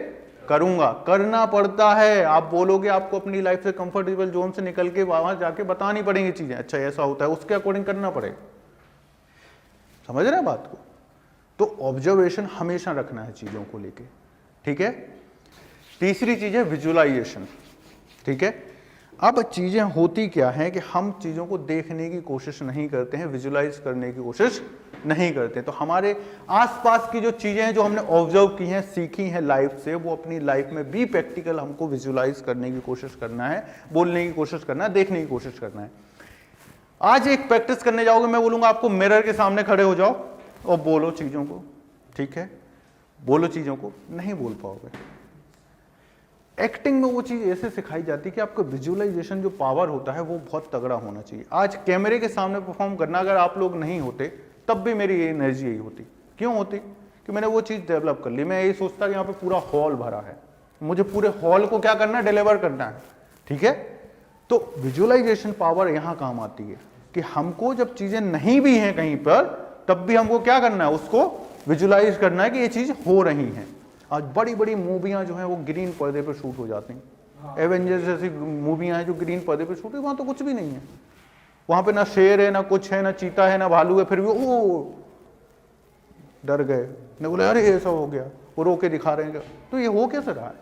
करूंगा। करना पड़ता है। आप बोलोगे आपको अपनी लाइफ से कंफर्टेबल जोन से निकल के वहां जाके बतानी पड़ेंगी चीजें, अच्छा ऐसा होता है, उसके अकॉर्डिंग करना पड़ेगा। समझ रहे हैं बात को? तो ऑब्जर्वेशन हमेशा रखना है चीजों को लेके, ठीक है। तीसरी चीज है विजुअलाइजेशन, ठीक है। अब चीजें होती क्या है कि हम चीजों को देखने की कोशिश नहीं करते हैं, विजुअलाइज करने की कोशिश नहीं करते। तो हमारे आसपास की जो चीजें हैं जो हमने ऑब्जर्व की हैं, सीखी हैं लाइफ से, वो अपनी लाइफ में भी प्रैक्टिकल हमको विजुअलाइज करने की कोशिश करना है, बोलने की कोशिश करना है, देखने की कोशिश करना है। आज एक प्रैक्टिस करने जाओगे, मैं बोलूंगा आपको मिरर के सामने खड़े हो जाओ और बोलो चीजों को, ठीक है, बोलो चीजों को, नहीं बोल पाओगे। एक्टिंग में वो चीज ऐसे सिखाई जाती है कि आपका विजुअलाइजेशन जो पावर होता है वो बहुत तगड़ा होना चाहिए। आज कैमरे के सामने परफॉर्म करना, अगर आप लोग नहीं होते तब भी मेरी एनर्जी यही होती। क्यों होती? कि मैंने वो चीज डेवलप कर ली। मैं यही सोचता कि यहाँ पे पूरा हॉल भरा है, मुझे पूरे हॉल को क्या करना है, डिलीवर करना है, ठीक है। तो विजुअलाइजेशन पावर यहाँ काम आती है कि हमको जब चीजें नहीं भी हैं कहीं पर, तब भी हमको क्या करना है, उसको विजुअलाइज करना है कि ये चीज हो रही है। आज बड़ी बड़ी मूवियां जो हैं वो ग्रीन पर्दे पर शूट हो जाती हैं। एवेंजर्स जैसी मूवियां हैं जो ग्रीन पर्दे पर शूट है, वहां तो कुछ भी नहीं है, वहां पे ना शेर है, ना कुछ है, ना चीता है, ना भालू है, फिर भी ओ डर गए, ने बोले अरे ऐसा हो गया, वो रो के दिखा रहे हैं। तो ये हो कैसे रहा है?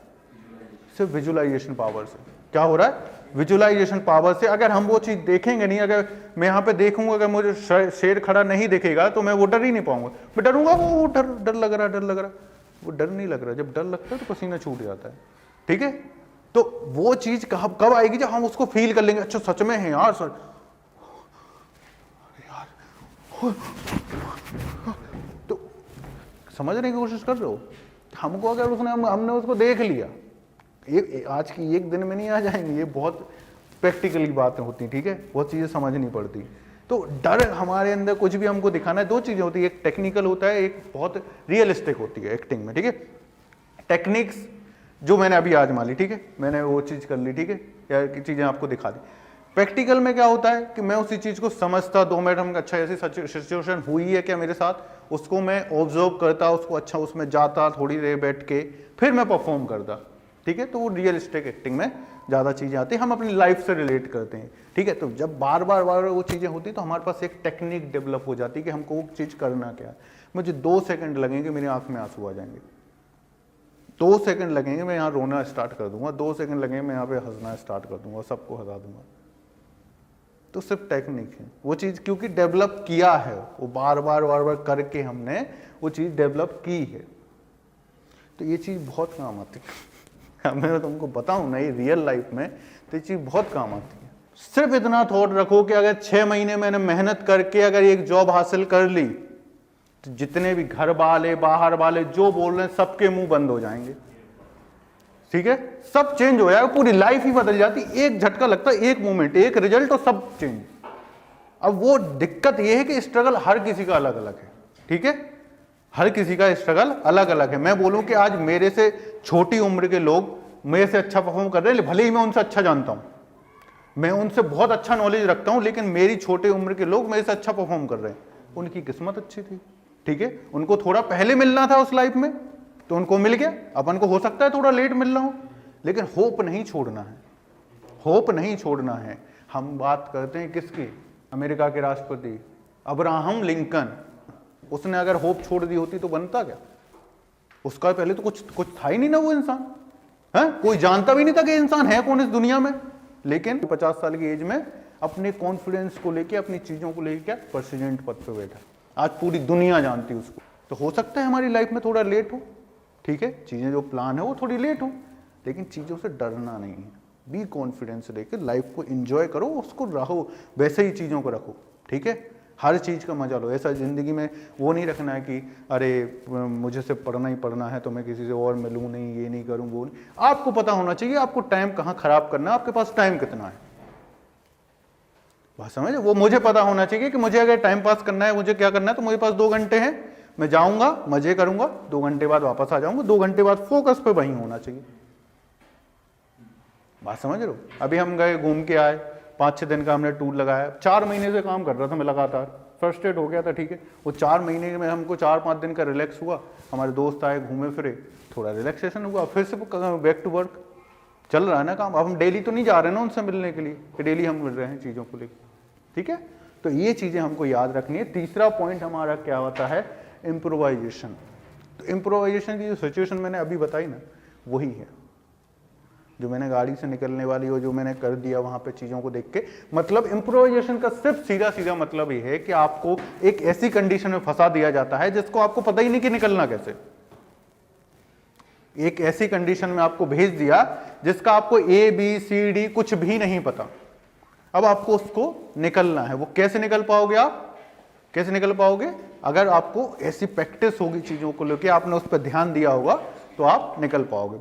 सिर्फ विजुअलाइजेशन पावर से। क्या हो रहा है? विजुअलाइजेशन पावर से। अगर हम वो चीज देखेंगे नहीं, अगर मैं यहाँ पे देखूंगा, अगर मुझे शेर खड़ा नहीं दिखेगा तो मैं वो डर ही नहीं पाऊंगा। मैं डरूंगा, वो डर लग रहा, डर लग रहा, वो डर नहीं लग रहा। जब डर लगता है तो पसीना छूट जाता है, ठीक है। तो वो चीज कब आएगी? जब हम उसको फील कर लेंगे, अच्छा सच में है यार, सर तो समझने की कोशिश कर रहे हो। हमको अगर हमने उसको देख लिया, आज की एक दिन में नहीं आ जाएंगे, ये बहुत प्रैक्टिकली बातें होती, ठीक है, बहुत चीजें समझनी पड़ती। तो डर हमारे अंदर कुछ भी हमको दिखाना है, दो चीजें होती है, एक टेक्निकल होता है, एक बहुत रियलिस्टिक होती है एक्टिंग में, ठीक है। टेक्निक्स जो मैंने अभी आजमा ली, ठीक है, मैंने वो चीज कर ली, ठीक है, या चीजें आपको दिखा दी। प्रैक्टिकल में क्या होता है कि मैं उसी चीज को समझता, 2 मिनट में अच्छा ऐसी सिचुएशन हुई है क्या मेरे साथ, उसको मैं ऑब्जर्व करता, उसको अच्छा उसमें जाता, थोड़ी देर बैठ के फिर मैं परफॉर्म करता, ठीक है। तो वो रियलिस्टिक एक्टिंग में ज़्यादा चीज़ें आती हैं, हम अपनी लाइफ से रिलेट करते हैं, ठीक है। तो जब बार बार वो चीज़ें होती तो हमारे पास एक टेक्निक डेवलप हो जाती है कि हमको वो चीज़ करना क्या है। मुझे 2 सेकंड लगेंगे, मेरी आंख में आंसू आ जाएंगे, 2 सेकंड लगेंगे, मैं यहाँ रोना स्टार्ट कर दूंगा, 2 सेकंड लगेंगे, मैं यहाँ पे हंसना स्टार्ट कर दूंगा, सबको हंसा दूंगा। तो सिर्फ टेक्निक है वो चीज़, क्योंकि डेवलप किया है, वो बार बार करके हमने वो चीज़ डेवलप की है। तो ये चीज़ बहुत काम आती है। मैं तुमको बताऊं ना, ये रियल लाइफ में तो ये चीज़ बहुत काम आती है। सिर्फ इतना थॉट रखो कि अगर 6 महीने मैंने मेहनत करके अगर एक जॉब हासिल कर ली, तो जितने भी घर वाले बाहर वाले जो बोल रहे हैं सबके मुंह बंद हो जाएंगे, ठीक है, सब चेंज हो जाएगा, पूरी लाइफ ही बदल जाती। एक झटका लगता है, एक मोमेंट, एक रिजल्ट और सब चेंज। अब वो दिक्कत ये है कि स्ट्रगल हर किसी का अलग अलग है, ठीक है, हर किसी का स्ट्रगल अलग अलग है। मैं बोलूं कि आज मेरे से छोटी उम्र के लोग मेरे से अच्छा परफॉर्म कर रहे हैं, भले ही मैं उनसे अच्छा जानता हूं, मैं उनसे बहुत अच्छा नॉलेज रखता हूं, लेकिन मेरी छोटे उम्र के लोग मेरे से अच्छा परफॉर्म कर रहे हैं। उनकी किस्मत अच्छी थी, ठीक है, उनको थोड़ा पहले मिलना था उस लाइफ में तो उनको मिल गया। अपन को हो सकता है थोड़ा लेट मिल रहा हो, लेकिन होप नहीं छोड़ना है, होप नहीं छोड़ना है। हम बात करते हैं किसकी? अमेरिका के राष्ट्रपति अब्राहम लिंकन। उसने अगर होप छोड़ दी होती तो बनता क्या? उसका पहले तो कुछ था ही नहीं ना वो इंसान, है कोई जानता भी नहीं था कि इंसान है कौन इस दुनिया में। लेकिन 50 साल की एज में अपने कॉन्फिडेंस को लेके, अपनी चीजों को लेके प्रेसिडेंट पद पे बैठा, आज पूरी दुनिया जानती है उसको। तो हो सकता है हमारी लाइफ में थोड़ा लेट हो, ठीक है, चीजें जो प्लान है वो थोड़ी लेट हो, लेकिन चीजों से डरना नहीं है। बी कॉन्फिडेंस लेके लाइफ को एंजॉय करो, उसको रहो, वैसे ही चीजों को रखो, ठीक है, हर चीज का मजा लो। ऐसा जिंदगी में वो नहीं रखना है कि अरे मुझे सिर्फ पढ़ना ही पढ़ना है तो मैं किसी से और मिलूं नहीं, ये नहीं करूं, वो नहीं। आपको पता होना चाहिए आपको टाइम कहाँ खराब करना है, आपके पास टाइम कितना है, बात समझे? वो मुझे पता होना चाहिए कि मुझे अगर टाइम पास करना है, मुझे क्या करना है, तो मेरे पास 2 घंटे हैं, मैं जाऊंगा, मजे करूंगा, 2 घंटे बाद वापस आ जाऊंगा, 2 घंटे बाद फोकस पे वहीं होना चाहिए। बात समझ रहे हो? अभी हम गए, घूम के आए, 5-6 दिन का हमने टूर लगाया, 4 महीने से काम कर रहा था मैं लगातार, फ्रस्ट्रेट हो गया था, ठीक है। वो 4 महीने में हमको 4-5 दिन का रिलैक्स हुआ, हमारे दोस्त आए, घूमे फिरे, थोड़ा रिलैक्सेशन हुआ, फिर से बैक टू वर्क, चल रहा है ना काम। अब हम डेली तो नहीं जा रहे ना उनसे मिलने के लिए कि डेली हम मिल रहे हैं चीज़ों को लेकर, ठीक है। तो ये चीज़ें हमको याद रखनी है। तीसरा पॉइंट हमारा क्या होता है, इम्प्रोवाइजेशन। तो इम्प्रोवाइजेशन की जो सिचुएशन मैंने अभी बताई ना, वही है जो मैंने गाड़ी से निकलने वाली और जो मैंने कर दिया वहां पे चीज़ों को देख के। मतलब इम्प्रोवाइजेशन का सिर्फ सीधा सीधा मतलब ये है कि आपको एक ऐसी कंडीशन में फंसा दिया जाता है जिसको आपको पता ही नहीं कि निकलना कैसे। एक ऐसी कंडीशन में आपको भेज दिया जिसका आपको ABCD कुछ भी नहीं पता, अब आपको उसको निकलना है। वो कैसे निकल पाओगे आप? कैसे निकल पाओगे? अगर आपको ऐसी प्रैक्टिस होगी चीज़ों को लेकर, आपने उस पर ध्यान दिया होगा, तो आप निकल पाओगे।